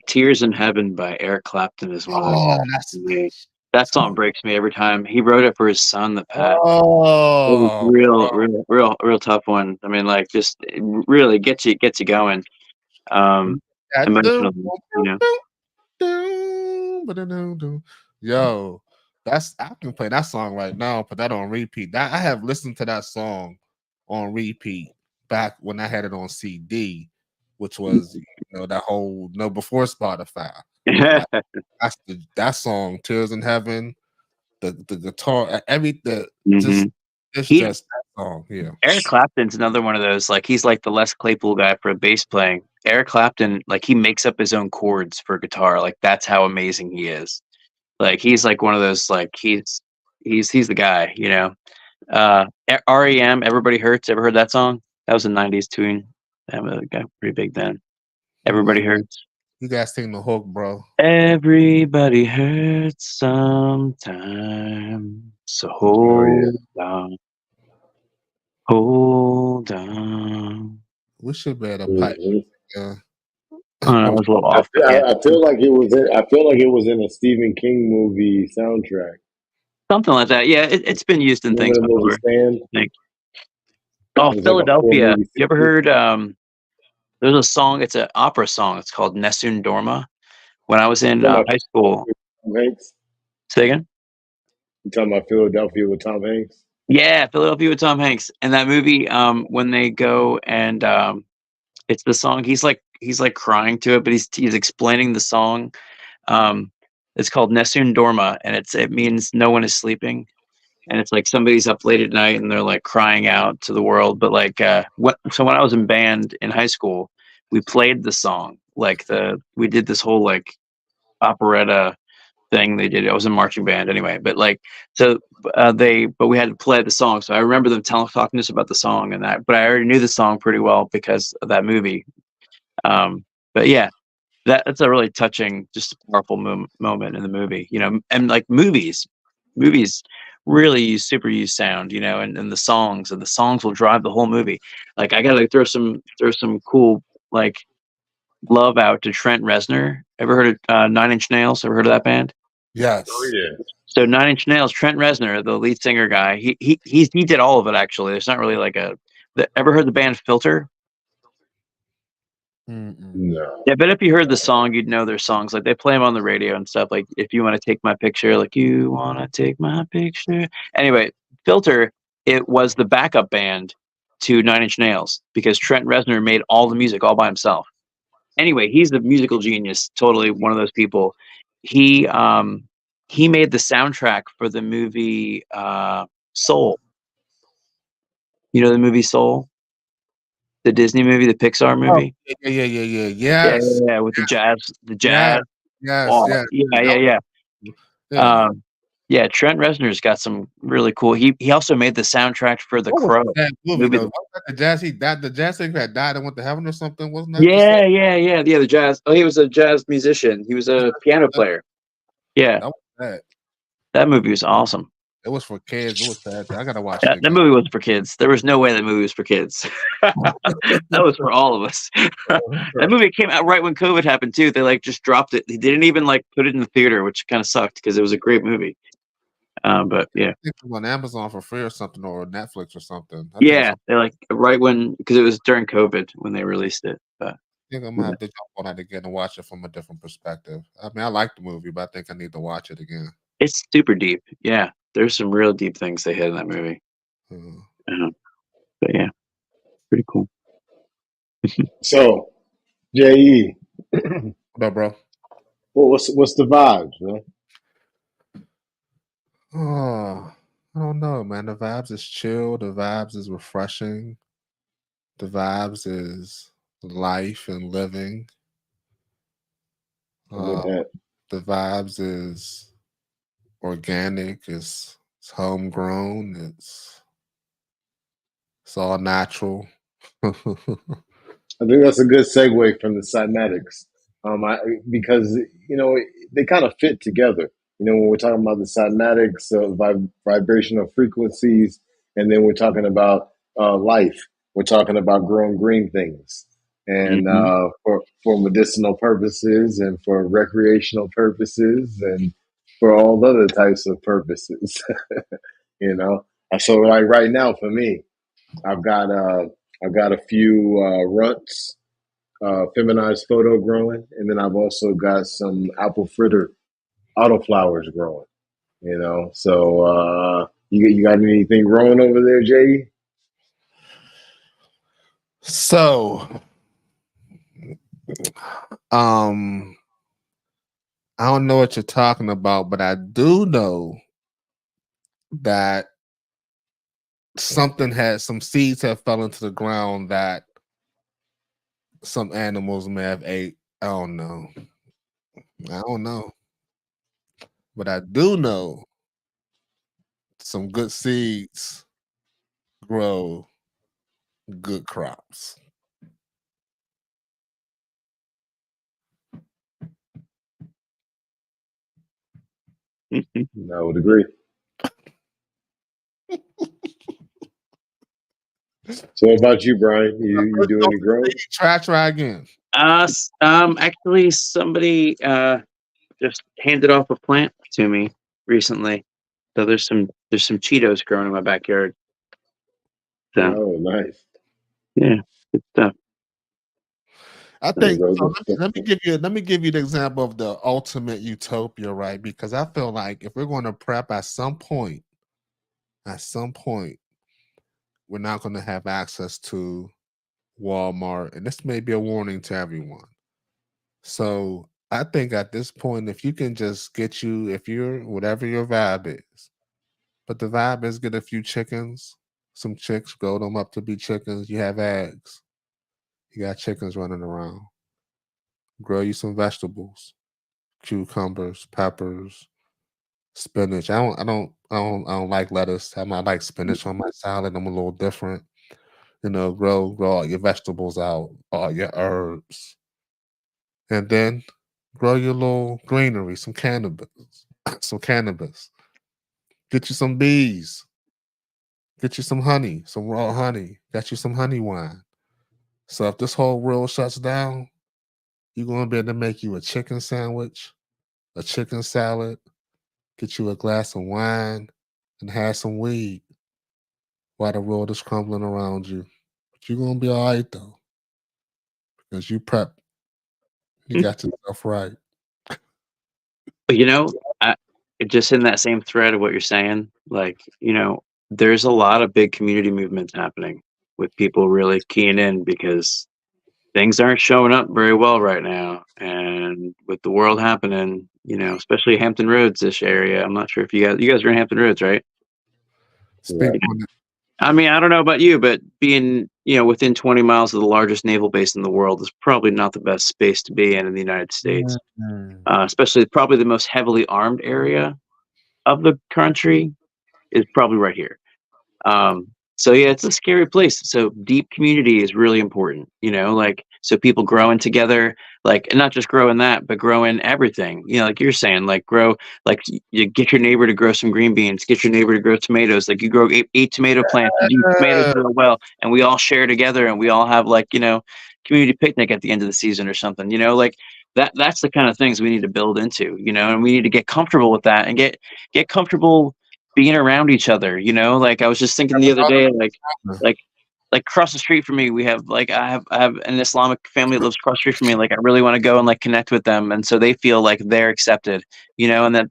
"Tears in Heaven" by Eric Clapton is one of those Oh, songs that's for my me. That song breaks me every time. He wrote it for his son that passed. It was oh, real tough one. I mean, like, just it really gets you going, that emotionally, you know? yo, that's I can play that song right now, put that on repeat. That I have listened to that song on repeat back when I had it on CD, which was that whole before Spotify. Like that song, Tears in Heaven, the guitar, everything, just Mhm. it's He just that song here. Eric Clapton's another one of those, like, he's like the Les Claypool guy for bass playing. Eric Clapton, like, he makes up his own chords for guitar, like, that's how amazing he is. Like, he's like one of those, like, he's the guy, you know? REM, "Everybody Hurts," ever heard that song? That was a '90s tune. That got pretty big then. "Everybody Mm, Hurts." you guys sing the hook, bro. Everybody hurts sometime, so Oh yeah. hold on. We should be able to pipe. hmm Yeah. I was a little I off feel, the I, hand. I feel like it was. I feel like it was in a Stephen King movie soundtrack. Something like that. Yeah, it's been used in things Remember the movie before, Stand? I think. Oh, It was like a horror Philadelphia. movie You ever series. heard, there's a song, it's an opera song, it's called Nessun Dorma. When I was You in, talking about high school. Tom Hanks? Say again? You talking about Philadelphia with Tom Hanks? Yeah, Philadelphia with Tom Hanks. And that movie, when they go and, it's the song, he's like crying to it, but he's explaining the song. Um, it's called Nessun Dorma, and it means no one is sleeping. And it's like somebody's up late at night and they're like crying out to the world. But like, so when I was in band in high school, we played the song. Like we did this whole like operetta thing they did. I was in marching band anyway, but like, so but we had to play the song. So I remember them talking to us about the song and that, but I already knew the song pretty well because of that movie. But yeah, that's a really touching, just powerful moment in the movie, and like movies really use sound, and the songs will drive the whole movie. Like I gotta throw some cool like love out to Trent Reznor. Ever heard of Nine Inch Nails? Ever heard of that band? Oh Yes. yeah. So Nine Inch Nails, Trent Reznor, the lead singer guy, he did all of it actually. There's not really like ever heard the band Filter? Mm-mm. No. Yeah, but if you heard the song, you'd know their songs. Like they play them on the radio and stuff. Like if you want to take my picture, like you want to take my picture. Anyway, Filter, it was the backup band to Nine Inch Nails because Trent Reznor made all the music all by himself. Anyway, he's the musical genius. Totally one of those people. He um he made the soundtrack for the movie Soul. You know the movie Soul, the Disney movie, the Pixar Oh, movie. yeah. Yeah, Yes. yeah, yeah, with the Yes. jazz. Yes. Oh, Yes. yeah, That yeah, yeah. yeah. Um, yeah, Trent Reznor's got some really cool. He also made the soundtrack for The What was Crow that movie movie. though? Wasn't that the jazz he died? The jazz singer that died and went to heaven or something? Wasn't that the same? Yeah. The jazz. Oh, he was a jazz musician. He was a piano That player. Yeah, was that. that movie was awesome. It was for kids. It was sad. I gotta watch it That again. movie wasn't for kids. There was no way that movie was for kids. That was for all of us. That movie came out right when COVID happened too. They like just dropped it. They didn't even like put it in the theater, which kind of sucked because it was a great movie. But yeah, I think it was on Amazon for free or something, or Netflix or something. I think it's. yeah, they like right when because it was during COVID when they released it. But I think I'm gonna yeah. have to jump on it again and watch it from a different perspective. I mean, I like the movie, but I think I need to watch it again. It's super deep. Yeah, there's some real deep things they hit in that movie. Uh, Uh, but yeah, pretty cool. So, JE, what up, bro? what's the vibes, man? Oh, I don't know, man. The vibes is chill. The vibes is refreshing. The vibes is life and living. I'm with Uh, that. the vibes is organic. It's homegrown. It's all natural. I think that's a good segue from the cymatics, because they kind of fit together. When we're talking about the cymatics, vibrational frequencies, and then we're talking about life. We're talking about growing green things, and Hmm. for medicinal purposes, and for recreational purposes, and for all other types of purposes. you know, so like right now for me, I've got uh, I've got a few runts, feminized photo growing, and then I've also got some apple fritter autoflowers growing. So you got anything growing over there, Jay? So, um, I don't know what you're talking about, but I do know that some seeds have fell into the ground that some animals may have ate. I don't know. I don't know. But I do know some good seeds grow good crops. I would agree. So, what about you, Brian? You First do go any for the growing? seed, try again. Actually, somebody just handed off a plant to me recently. So there's some Cheetos growing in my backyard. So Oh, nice. yeah, good stuff. I There you think go. so. Let me give you the example of the ultimate utopia, right? Because I feel like if we're going to prep at some point, we're not going to have access to Walmart, and this may be a warning to everyone. So I think at this point, if you can just if you're whatever your vibe is, but the vibe is get a few chickens, some chicks, grow them up to be chickens. You have eggs, you got chickens running around. Grow you some vegetables, cucumbers, peppers, spinach. I don't like lettuce. I might like spinach on my salad. I'm a little different. Grow all your vegetables out, all your herbs, and then grow your little greenery, some cannabis, some cannabis. Get you some bees. Get you some honey, some raw honey. Got you some honey wine. So if this whole world shuts down, you're gonna be able to make you a chicken sandwich, a chicken salad, get you a glass of wine, and have some weed while the world is crumbling around you. But you're gonna be all right though, because you prep, you got yourself right. But I, just in that same thread of what you're saying, like, there's a lot of big community movements happening with people really keying in because things aren't showing up very well right now. And with the world happening, especially Hampton Roads, this area, I'm not sure if you guys are in Hampton Roads, right? Speak Right. on it. I mean, I don't know about you, but being, within 20 miles of the largest naval base in the world is probably not the best space to be in the United States, Mm. especially probably the most heavily armed area of the country is probably right here. So yeah, it's a scary place. So deep community is really important, like so people growing together, like and not just growing that, but growing everything. Like you're saying, like grow like you get your neighbor to grow some green beans, get your neighbor to grow tomatoes. Like you grow eight tomato plants, and these tomatoes grow well, and we all share together, and we all have like community picnic at the end of the season or something. Like that's the kind of things we need to build into. And we need to get comfortable with that and get comfortable being around each other, like I was just thinking the other day, like like across the street from me, we have like I have an Islamic family that lives across the street from me. Like I really want to go and like connect with them, and so they feel like they're accepted, and that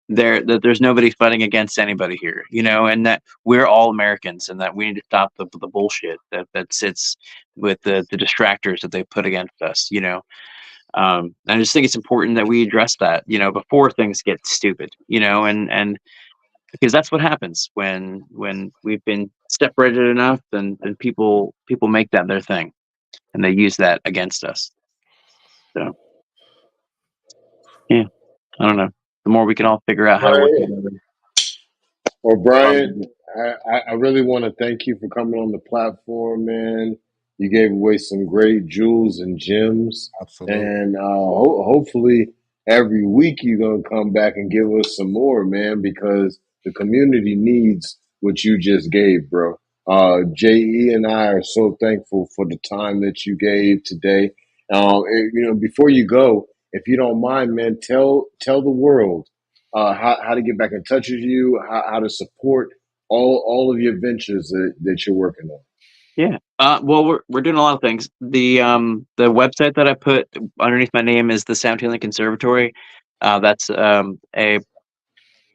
that there's nobody fighting against anybody here, and that we're all Americans, and that we need to stop the bullshit that sits with the distractors that they put against us, I just think it's important that we address that, before things get stupid, and because that's what happens when we've been separated enough, then people make that their thing, and they use that against us. So yeah, I don't know. The more we can all figure out how to work Right. together. Well, Brian, Um, I really want to thank you for coming on the platform, man. You gave away some great jewels and gems, Absolutely. and hopefully every week you're gonna come back and give us some more, man, because the community needs what you just gave, bro. Je and I are so thankful for the time that you gave today. Before you go, if you don't mind, man, tell the world how to get back in touch with you, how to support all of your ventures that you're working on. yeah. Well, we're doing a lot of things. The website that I put underneath my name is the Sound Healing Conservatory. That's a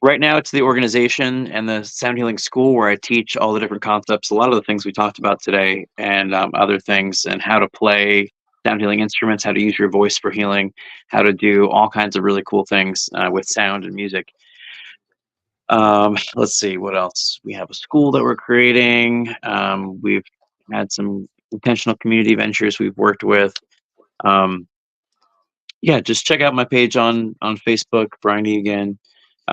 Right now, it's the organization and the sound healing school where I teach all the different concepts, a lot of the things we talked about today, and other things, and how to play sound healing instruments, how to use your voice for healing, how to do all kinds of really cool things with sound and music. Let's see what else. We have a school that we're creating. We've had some intentional community ventures we've worked with. Um, yeah, just check out my page on Facebook, Brian Egan.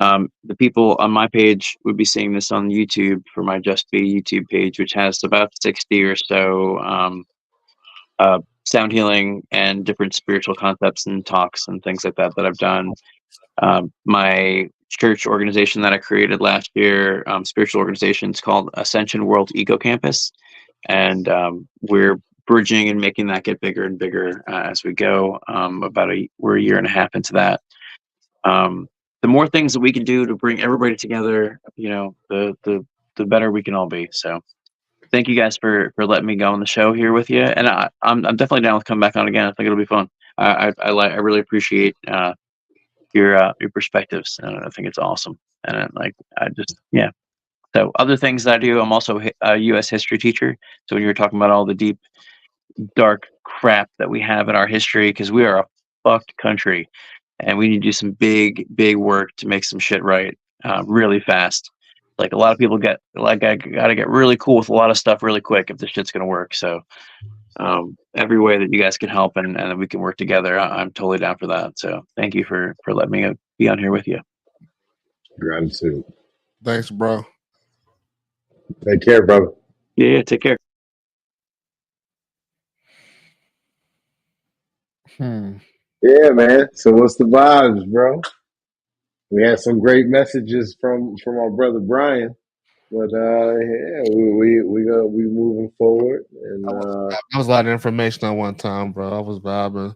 The people on my page would be seeing this on YouTube for my Just Be YouTube page, which has about 60 or so sound healing and different spiritual concepts and talks and things like that I've done. My church organization that I created last year, spiritual organization, is called Ascension World Eco Campus, and we're bridging and making that get bigger and bigger as we go. We're a year and a half into that. Um, the more things that we can do to bring everybody together, the better we can all be. So thank you guys for letting me go on the show here with you, and I'm definitely down with coming back on again. I think it'll be fun. I really appreciate your perspectives, and I think it's awesome. And I just, yeah. So other things that I do, I'm also a U.S. history teacher. So when you were talking about all the deep, dark crap that we have in our history, because we are a fucked country, and we need to do some big, big work to make some shit right, really fast. Like a lot of people I got to get really cool with a lot of stuff really quick if this shit's gonna work. So every way that you guys can help and that we can work together, I'm totally down for that. So thank you for letting me be on here with you. Gratitude. Thanks, bro. Take care, brother. Yeah, take care. Yeah, man. So what's the vibes, bro? We had some great messages from our brother Brian, but yeah, we moving forward, and That was a lot of information at one time, bro. I was vibing,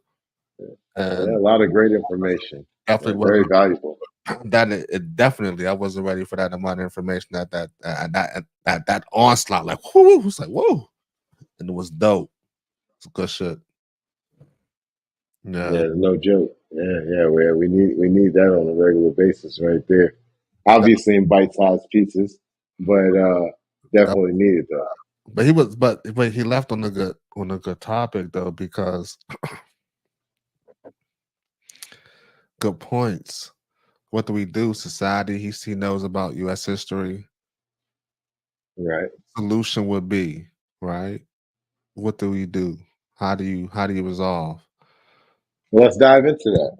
yeah, a and lot of great information. definitely Very wasn't valuable. that. It definitely, I wasn't ready for that amount of information that onslaught. Like, whoo, it's like whoa, and it was dope. It's good shit. Yeah, Yeah, no joke. Yeah, we need that on a regular basis right there. Obviously in bite-sized pieces, but that, definitely needed though. but he left on a good topic though, because good points. What do we do? Society. He knows about U.S. history. Right. Solution would be right. What do we do? How do you resolve? Well, let's dive into that.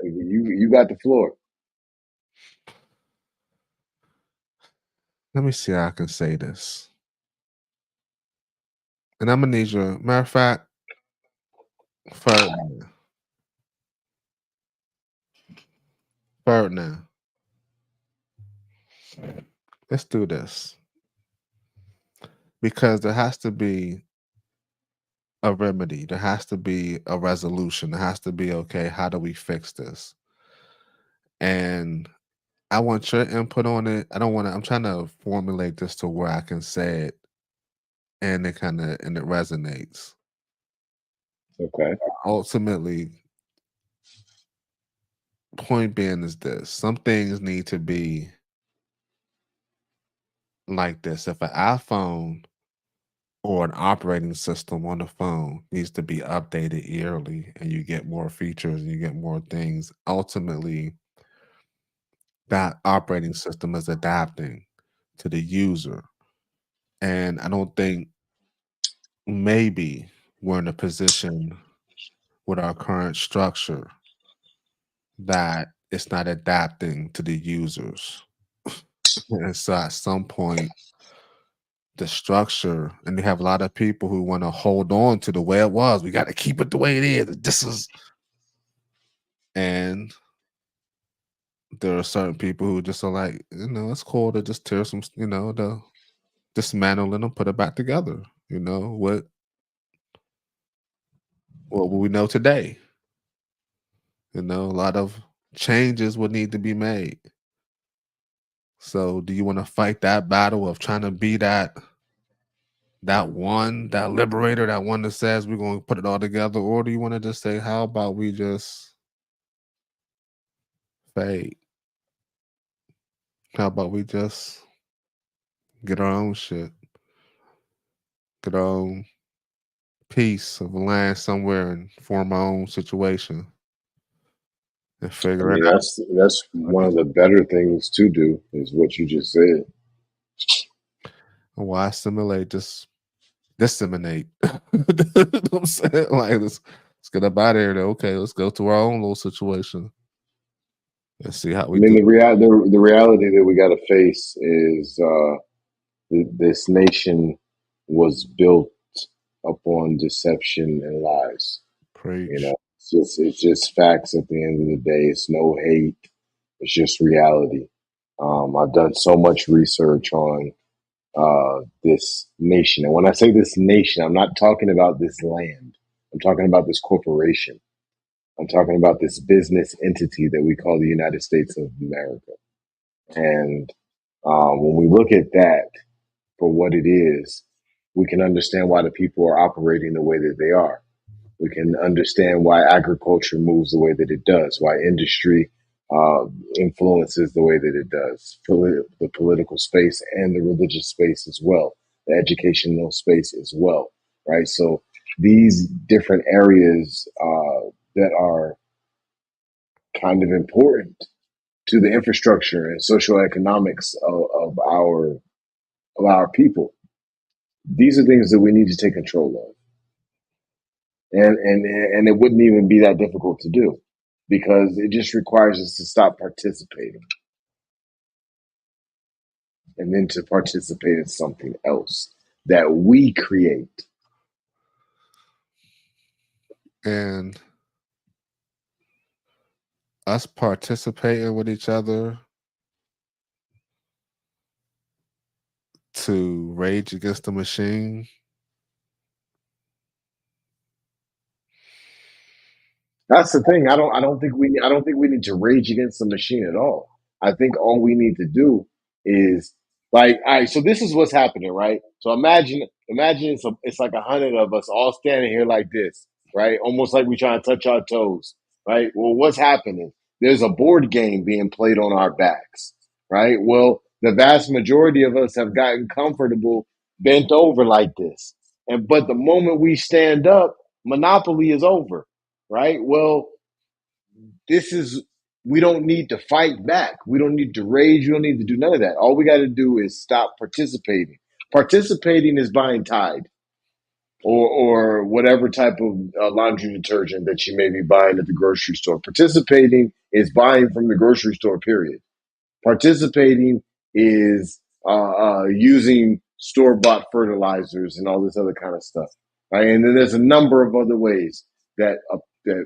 You got the floor. Let me see how I can say this. And I'm gonna need your matter of fact, Ferdinand. Ferdinand. Let's do this. Because there has to be a remedy. There has to be a resolution. There has to be, okay, how do we fix this? And I want your input on it. I'm trying to formulate this to where I can say it and it resonates. Okay. Ultimately, point being is this: some things need to be like this. If an iPhone or an operating system on the phone needs to be updated yearly and you get more features and you get more things, ultimately that operating system is adapting to the user. And I don't think maybe we're in a position with our current structure that it's not adapting to the users. And so at some point, the structure, and you have a lot of people who want to hold on to the way it was. We got to keep it the way it is. This is, and there are certain people who just are like, it's cool to just tear some, the dismantle it and put it back together. What we know today. A lot of changes would need to be made. So, do you want to fight that battle of trying to be that liberator, that one that says we're going to put it all together, or do you want to just say, how about we just fade? How about we just get our own shit, get our own piece of land somewhere, and form our own situation and I figure it mean, out? that's one of the better things to do is what you just said. Why assimilate? Just disseminate. You know what I'm saying? Like, let's get up out of here. Okay, let's go to our own little situation and see how I we mean, do. the reality that we got to face is this nation was built upon deception and lies. Preach. It's just facts at the end of the day. It's no hate. It's just reality. I've done so much research on this nation, and when I say this nation, I'm not talking about this land. I'm talking about this corporation. I'm talking about this business entity that we call the United States of America. And when we look at that for what it is, we can understand why the people are operating the way that they are. We can understand why agriculture moves the way that it does, why industry influences the way that it does, the political space and the religious space as well, the educational space as well, right? So these different areas that are kind of important to the infrastructure and social economics of our people. These are things that we need to take control of. And it wouldn't even be that difficult to do because it just requires us to stop participating and then to participate in something else that we create. And us participating with each other to rage against the machine. That's the thing. I don't think we need to rage against the machine at all. I think all we need to do is like, all right, so this is what's happening, right? So imagine it's like 100 of us all standing here like this, right? Almost like we trying to touch our toes, right? Well, what's happening? There's a board game being played on our backs, right? Well, the vast majority of us have gotten comfortable bent over like this. But the moment we stand up, Monopoly is over, right? Well, this is, we don't need to fight back. We don't need to rage. We don't need to do none of that. All we got to do is stop participating. Participating is buying Tide or whatever type of laundry detergent that you may be buying at the grocery store. Participating is buying from the grocery store, period. Participating is using store-bought fertilizers and all this other kind of stuff, right? And then there's a number of other ways that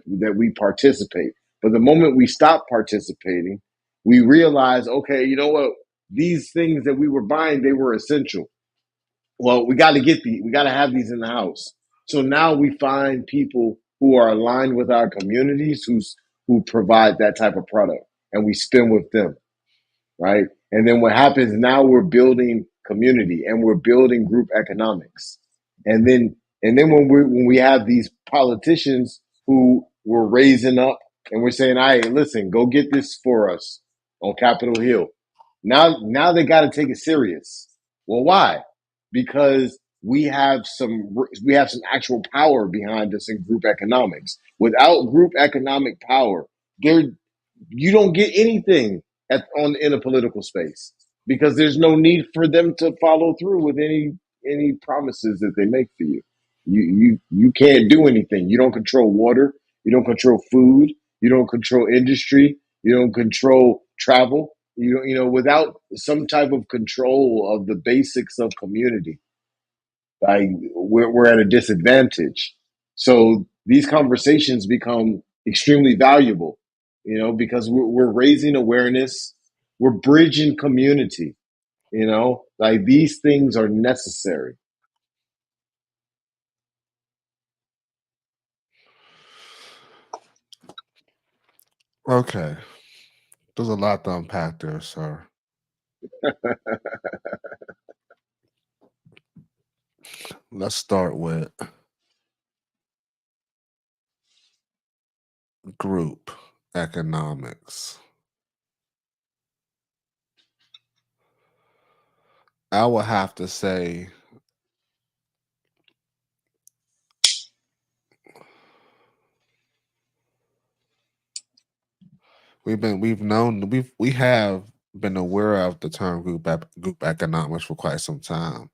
we participate. But the moment we stop participating, we realize, okay, you know what? These things that we were buying, they were essential. Well, we got to we got to have these in the house. So now we find people who are aligned with our communities who provide that type of product, and we spend with them, right? And then what happens now, we're building community and we're building group economics. And then when we have these politicians who we're raising up and we're saying, "Hey, listen, go get this for us on Capitol Hill." Now they got to take it serious. Well, why? Because we have some actual power behind us in group economics. Without group economic power, there you don't get anything in a political space, because there's no need for them to follow through with any promises that they make for you. You can't do anything. You don't control water. You don't control food. You don't control industry. You don't control travel. Without some type of control of the basics of community, like we're at a disadvantage. So these conversations become extremely valuable, because we're raising awareness, we're bridging community. Like these things are necessary. Okay. There's a lot to unpack there, sir. Let's start with group economics. I would have to say we have been aware of the term group economics for quite some time.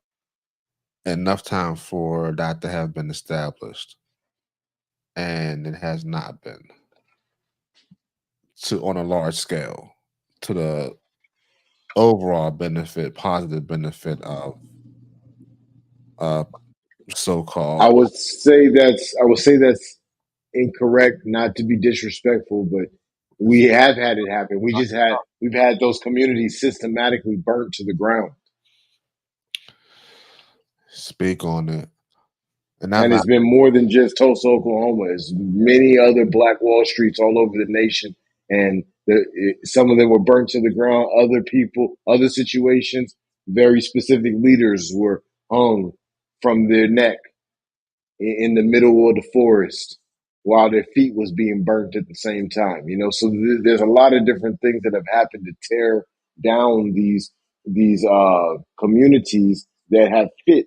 Enough time for that to have been established. And it has not been on a large scale to the overall positive benefit of so-called. I would say that's incorrect, not to be disrespectful, but we have had it happen. We've had those communities systematically burnt to the ground. Speak on it. And it's been more than just Tulsa, Oklahoma. It's many other Black Wall Streets all over the nation. And some of them were burnt to the ground. Other people, other situations, very specific leaders were hung from their neck in the middle of the forest while their feet was being burnt at the same time. So there's a lot of different things that have happened to tear down these communities that have fit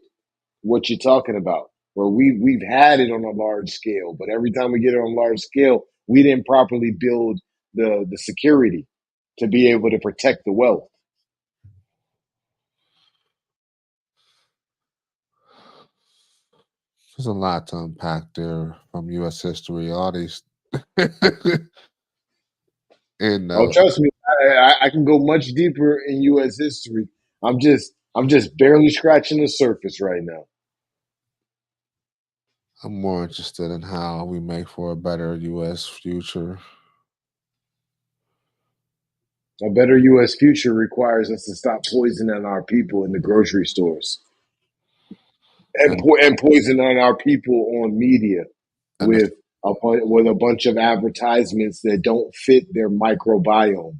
what you're talking about. Where we've had it on a large scale, but every time we get it on a large scale, we didn't properly build the security to be able to protect the wealth. There's a lot to unpack there from U.S. history. All these, and Oh, trust me, I can go much deeper in U.S. history. I'm just barely scratching the surface right now. I'm more interested in how we make for a better U.S. future. A better U.S. future requires us to stop poisoning our people in the grocery stores and poisoning our people on media with a bunch of advertisements that don't fit their microbiome,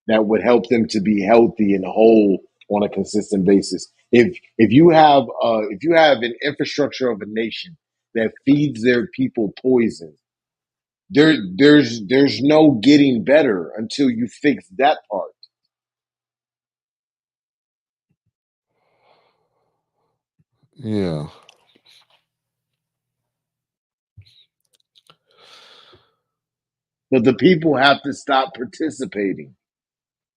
that would help them to be healthy and whole on a consistent basis. If you have an infrastructure of a nation that feeds their people poison, there's no getting better until you fix that part. Yeah. But the people have to stop participating.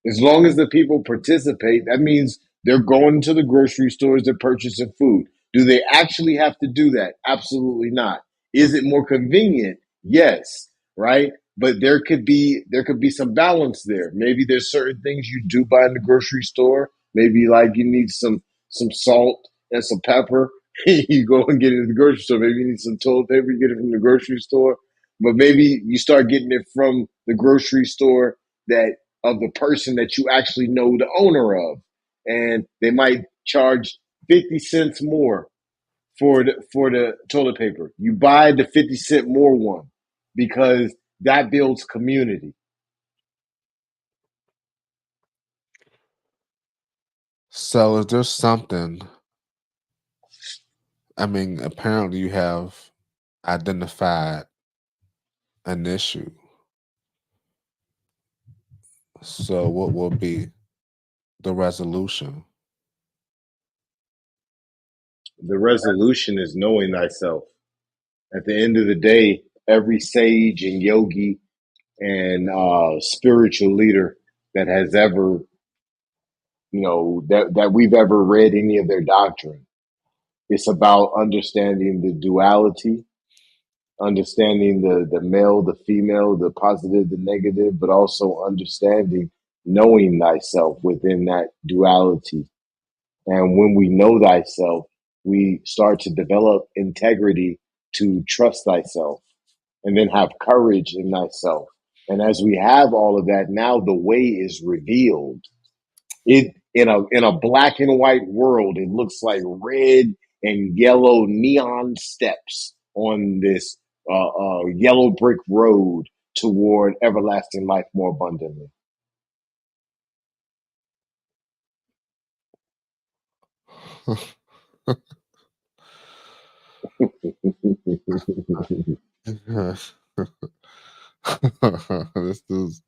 As long as the people participate, that means they're going to the grocery stores, they're purchasing food. Do they actually have to do that? Absolutely not. Is it more convenient? Yes, right? But there could be some balance there. Maybe there's certain things you do buy in the grocery store. Maybe like you need some salt and some pepper. You go and get it in the grocery store. Maybe you need some toilet paper, you get it from the grocery store. But maybe you start getting it from the grocery store that of the person that you actually know the owner of, and they might charge 50 cents more for the toilet paper. You buy the 50-cent more one because that builds community. So is there something? I mean, apparently you have identified an issue. So what will be the resolution? The resolution is knowing thyself. At the end of the day, every sage and yogi and spiritual leader that has ever, that we've ever read any of their doctrine. It's about understanding the duality, understanding the male, the female, the positive, the negative, but also understanding knowing thyself within that duality. And when we know thyself, we start to develop integrity to trust thyself and then have courage in thyself. And as we have all of that, now the way is revealed. It in a black and white world, it looks like red and yellow neon steps on this yellow brick road toward everlasting life more abundantly. This is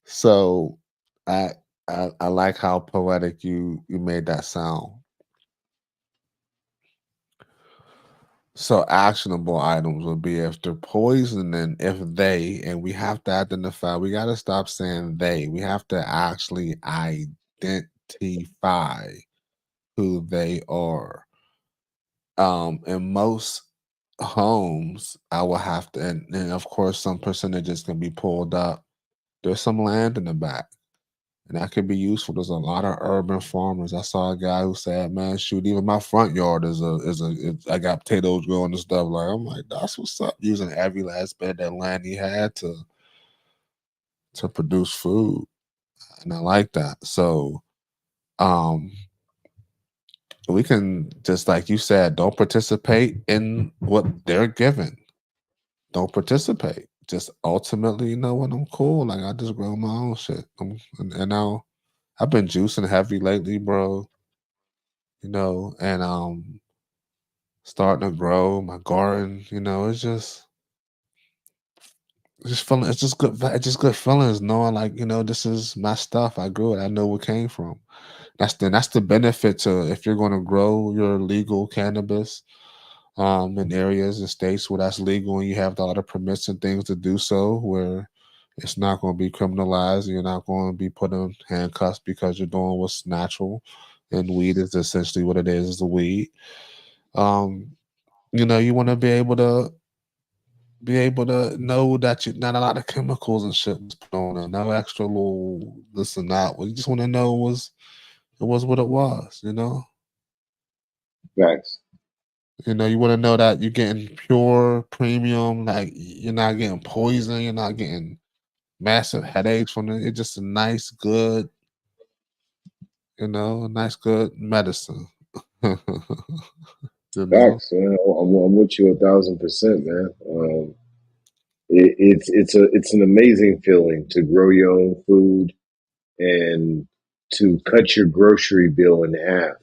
so. I, I like how poetic you made that sound. So actionable items would be if they're poison and if they, and we have to identify. We got to stop saying they. We have to actually identify who they are. In most homes, I will have to, and of course, some percentages can be pulled up. There's some land in the back, and that could be useful. There's a lot of urban farmers. I saw a guy who said, "Man, shoot, even my front yard I got potatoes growing and stuff." Like I'm like, that's what's up. Using every last bit of that land he had to produce food, and I like that. So, um, we can just like you said, don't participate in what they're given. Don't participate. Just ultimately, you know what? I'm cool. Like I just grow my own shit. And now I've been juicing heavy lately, bro. And starting to grow my garden. It's just feeling. It's just good. It's just good feelings knowing like this is my stuff. I grew it. I know where it came from. That's the benefit to if you're going to grow your legal cannabis in areas and states where that's legal and you have a lot of permits and things to do so where it's not going to be criminalized and you're not going to be put in handcuffs because you're doing what's natural, and weed is essentially what it is the weed. um you want to be able to know that you not a lot of chemicals and shit was put on it, no extra little this and that. We just want to know it was what it was. Facts. You want to know that you're getting pure premium, like you're not getting poison, you're not getting massive headaches from it. It's just a nice, good, a nice, good medicine. you know? Facts, man. I'm with you 1,000%, man. It's an amazing feeling to grow your own food and to cut your grocery bill in half,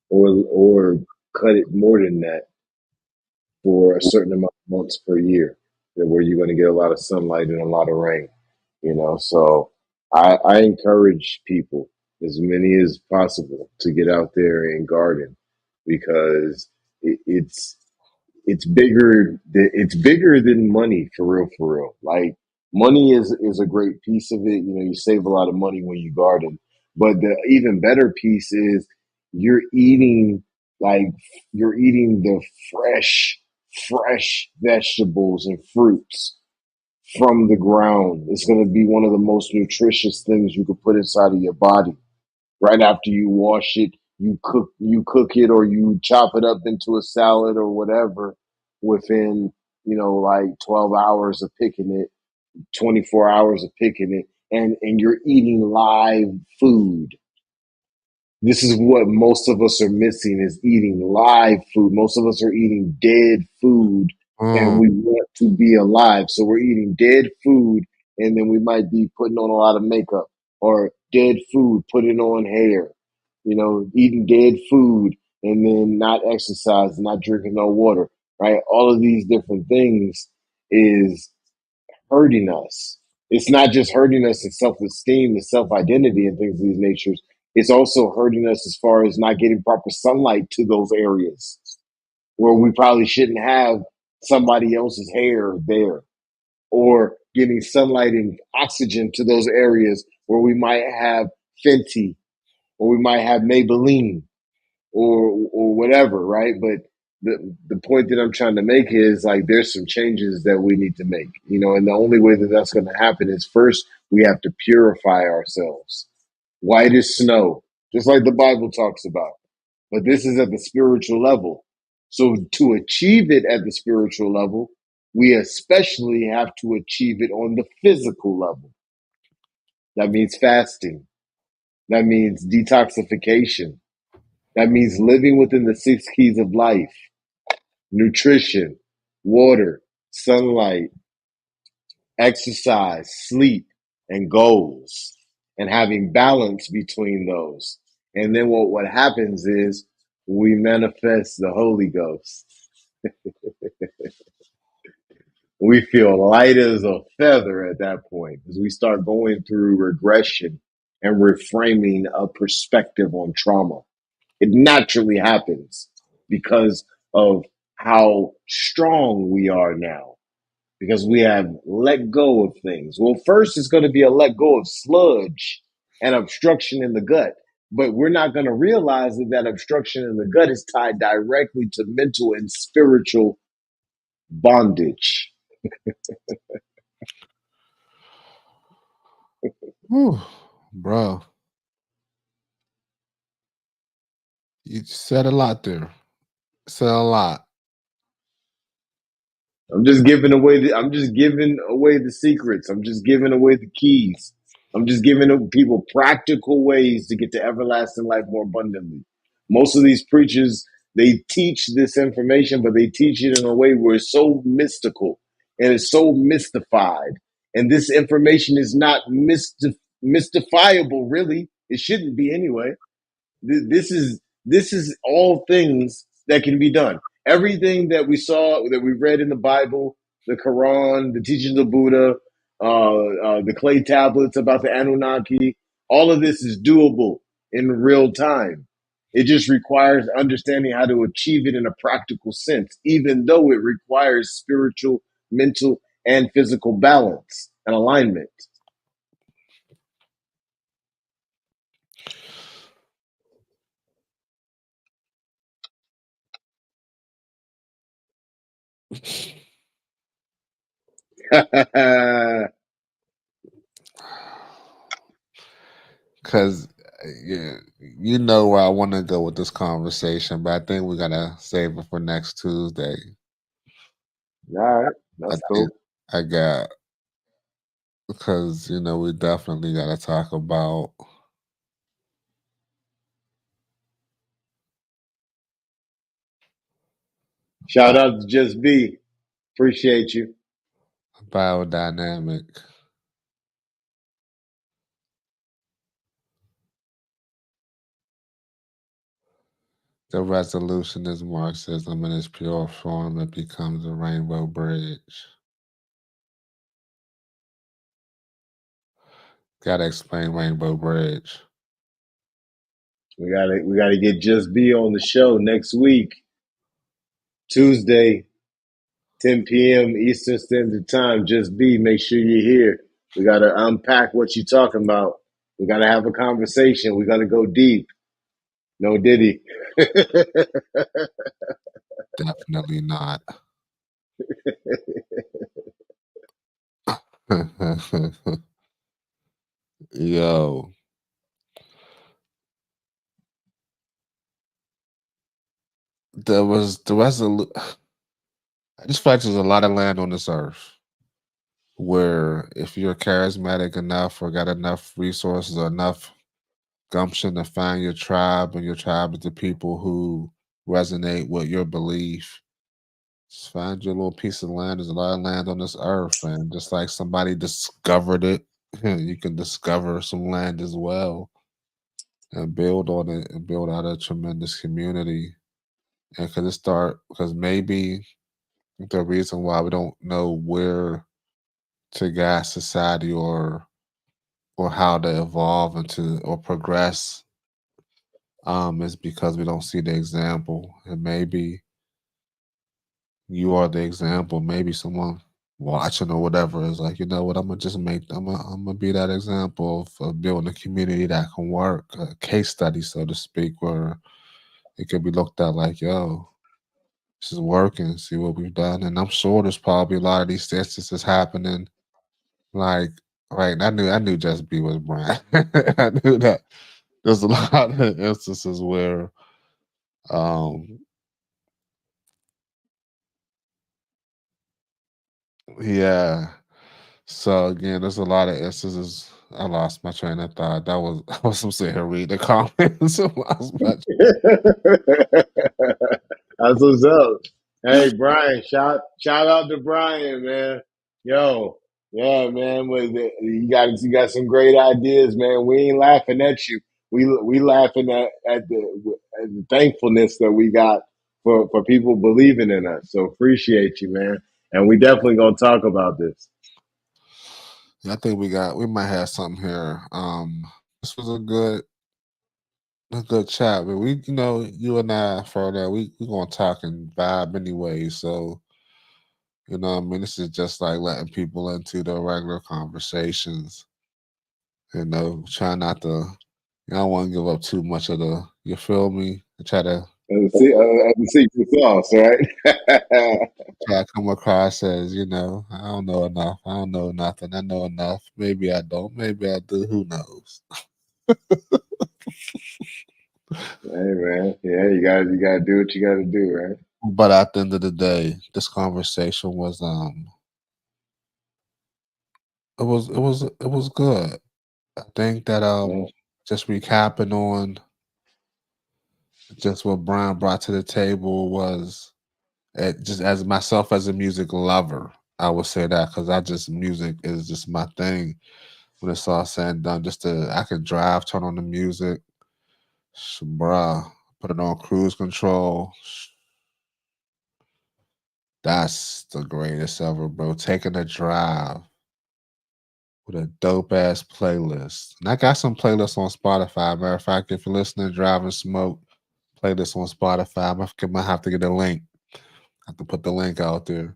or cut it more than that for a certain amount of months per year, where you're going to get a lot of sunlight and a lot of rain. So I encourage people, as many as possible, to get out there and garden because it's it's bigger than money, for real. Like money is a great piece of it. You save a lot of money when you garden, but the even better piece is you're eating like you're eating the fresh vegetables and fruits from the ground. It's going to be one of the most nutritious things you could put inside of your body. Right after you wash it, you cook it or you chop it up into a salad or whatever within, like 12 hours of picking it, 24 hours of picking it, and you're eating live food. This is what most of us are missing, is eating live food. Most of us are eating dead food and Mm, we want to be alive. So we're eating dead food and then we might be putting on a lot of makeup, or dead food, putting on hair, eating dead food and then not exercise, not drinking no water, right? All of these different things is hurting us. It's not just hurting us in self esteem and self identity and things of these natures. It's also hurting us as far as not getting proper sunlight to those areas where we probably shouldn't have somebody else's hair there, or getting sunlight and oxygen to those areas where we might have Fenty or we might have Maybelline or whatever, right? But the point that I'm trying to make is like there's some changes that we need to make, and the only way that that's going to happen is first we have to purify ourselves, white as snow, just like the Bible talks about. But this is at the spiritual level. So to achieve it at the spiritual level, we especially have to achieve it on the physical level. That means fasting. That means detoxification. That means living within the 6 keys of life: nutrition, water, sunlight, exercise, sleep, and goals, and having balance between those. And then what happens is we manifest the Holy Ghost. We feel light as a feather at that point as we start going through regression and reframing a perspective on trauma. It naturally happens because of how strong we are now, because we have let go of things. Well, first it's going to be a let go of sludge and obstruction in the gut. But we're not going to realize that that obstruction in the gut is tied directly to mental and spiritual bondage. Whew, bro, you said a lot there. Said a lot. I'm just giving away the secrets. I'm just giving away the keys. I'm just giving people practical ways to get to everlasting life more abundantly. Most of these preachers, they teach this information, but they teach it in a way where it's so mystical and it's so mystified. And this information is not mystifiable, really. It shouldn't be anyway. This is all things that can be done. Everything that we saw, that we read in the Bible, the Quran, the teachings of Buddha, the clay tablets about the Anunnaki, all of this is doable in real time. It just requires understanding how to achieve it in a practical sense, even though it requires spiritual, mental, and physical balance and alignment. Cause yeah, you know where I want to go with this conversation, but I think we gotta save it for next Tuesday. All right, I that's think cool. I got because we definitely gotta talk about Shout out to Just B. Appreciate you. biodynamic. The resolution is Marxism in its pure form. It becomes a rainbow bridge. Gotta explain rainbow bridge. We gotta get Just B on the show next week, Tuesday, 10 p.m. Eastern Standard Time. Just B, make sure you're here. We gotta unpack what you're talking about. We gotta have a conversation. We gotta go deep. No Diddy. Definitely not. Yo, there was the resolution. I just feel like there's a lot of land on this earth where if you're charismatic enough or got enough resources or enough gumption to find your tribe, and your tribe is the people who resonate with your belief, just find your little piece of land. There's a lot of land on this earth, and just like somebody discovered it, you can discover some land as well and build on it and build out a tremendous community. And because maybe the reason why we don't know where to guide society or how to evolve into or progress is because we don't see the example. And maybe you are the example. Maybe someone watching or whatever is like, you know what, I'm gonna just make I'm gonna be that example of building a community that can work, a case study, so to speak, where it could be looked at like, yo, this is working, see what we've done. And I'm sure there's probably a lot of these instances happening. Like, right, I knew Just B was Brian. I knew that there's a lot of instances where um yeah. So again, there's a lot of instances. I lost my train of thought. That was I was supposed to sit here read the comments. I lost my That's what's up. Hey, Brian, shout out to Brian, man. Yo, yeah, man. You got some great ideas, man. We ain't laughing at you. We laughing at the thankfulness that we got for people believing in us. So appreciate you, man. And we definitely gonna talk about this. I think we might have something here. This was a good chat, but we, you and I, for that, we gonna talk and vibe anyway. So, what I mean, this is just like letting people into the regular conversations. Try not to. I don't want to give up too much of the. You feel me? I The secret sauce, right? try to come across as, I don't know enough. I don't know nothing. I know enough. Maybe I don't. Maybe I do. Who knows? Hey, man. Yeah, you gotta do what you gotta do, right? But at the end of the day, this conversation was it was good. I think that Yeah. just recapping on just what Brian brought to the table was just as myself as a music lover, I would say that because music is just my thing. When it's all said and done, I could drive, turn on the music, bruh, put it on cruise control. That's the greatest ever, bro. Taking a drive with a dope ass playlist. And I got some playlists on Spotify. Matter of fact, if you're listening, Drive and Smoke, playlist on Spotify. Might have to get a link. I have to put the link out there.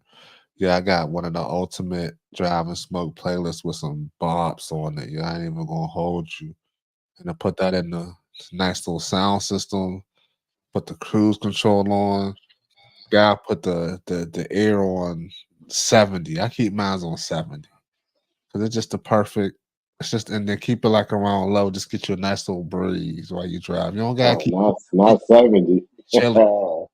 Yeah, I got one of the ultimate Drive and Smoke playlists with some bops on it. Yeah, I ain't even gonna hold you. And I put that in the nice little sound system. Put the cruise control on. Guy put the air on 70. I keep mine on 70 because it's just the perfect. It's just and then keep it like around low. Just get you a nice little breeze while you drive. You don't gotta No, keep not 70. chilling.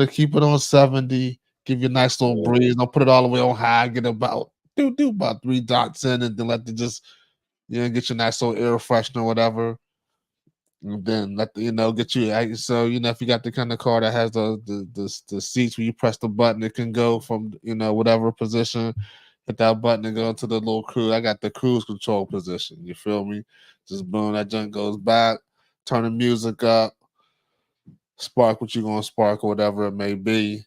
Keep it on 70. Give you a nice little Yeah, breeze. Don't put it all the way on high. Get about 3 dots in, and then let the just get your nice little air freshener or whatever. And then get you. So if you got the kind of car that has the seats where you press the button, it can go from whatever position. Hit that button and go into the little cruise. I got the cruise control position. You feel me? Just boom, that junk goes back. Turn the music up. Spark what you gonna spark or whatever it may be,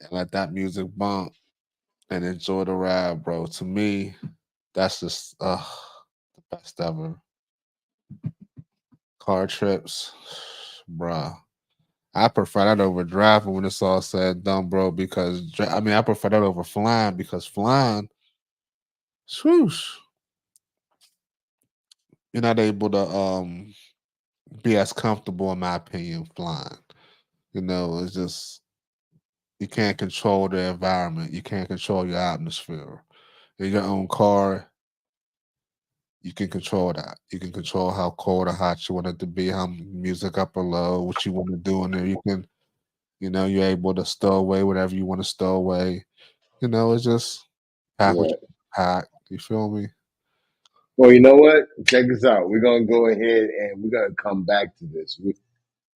and let that music bump and enjoy the ride, bro. To me, that's just the best ever. Car trips, bruh. I prefer that over driving when it's all said and done, bro. Because I prefer that over flying because flying, swoosh, you're not able to be as comfortable, in my opinion, flying. It's just you can't control the environment. You can't control your atmosphere. In your own car, you can control that. You can control how cold or hot you want it to be, how music up or low, what you want to do in there. You can, you're able to stow away whatever you want to stow away. It's just pack what yeah. you pack. You feel me? Well, you know what? Check this out. We're gonna go ahead and we're gonna come back to this.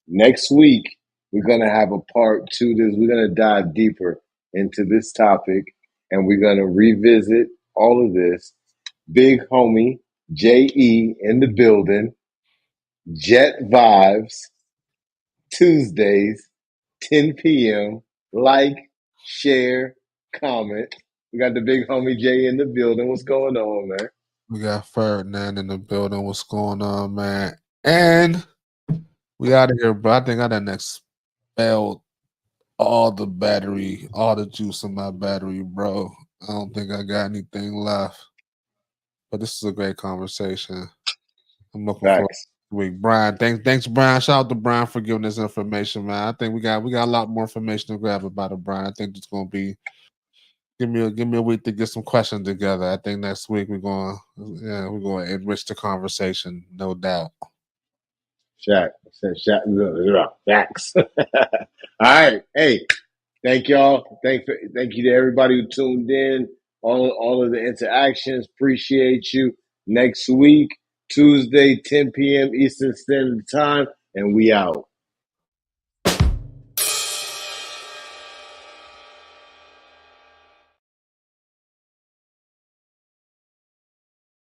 Next week, we're gonna have a part two. This we're gonna dive deeper into this topic, and we're gonna revisit all of this. Big homie Je in the building. Jet Vibes Tuesdays, 10 p.m. Like, share, comment. We got the big homie Jay in the building. What's going on, man? We got Ferdinand in the building. What's going on, man? And we out of here, bro. I think I done expelled all the juice in my battery, bro. I don't think I got anything left. But this is a great conversation. I'm looking forward Facts. to the week. Brian, thanks, Brian. Shout out to Brian for giving us information, man. I think we got a lot more information to grab about it, Brian. I think it's gonna be give me a week to get some questions together. I think next week we're gonna enrich the conversation, no doubt. Shaq. Facts. All right. Hey, thank y'all. Thank you to everybody who tuned in. All of the interactions. Appreciate you. Next week, Tuesday, 10 p.m. Eastern Standard Time, and we out.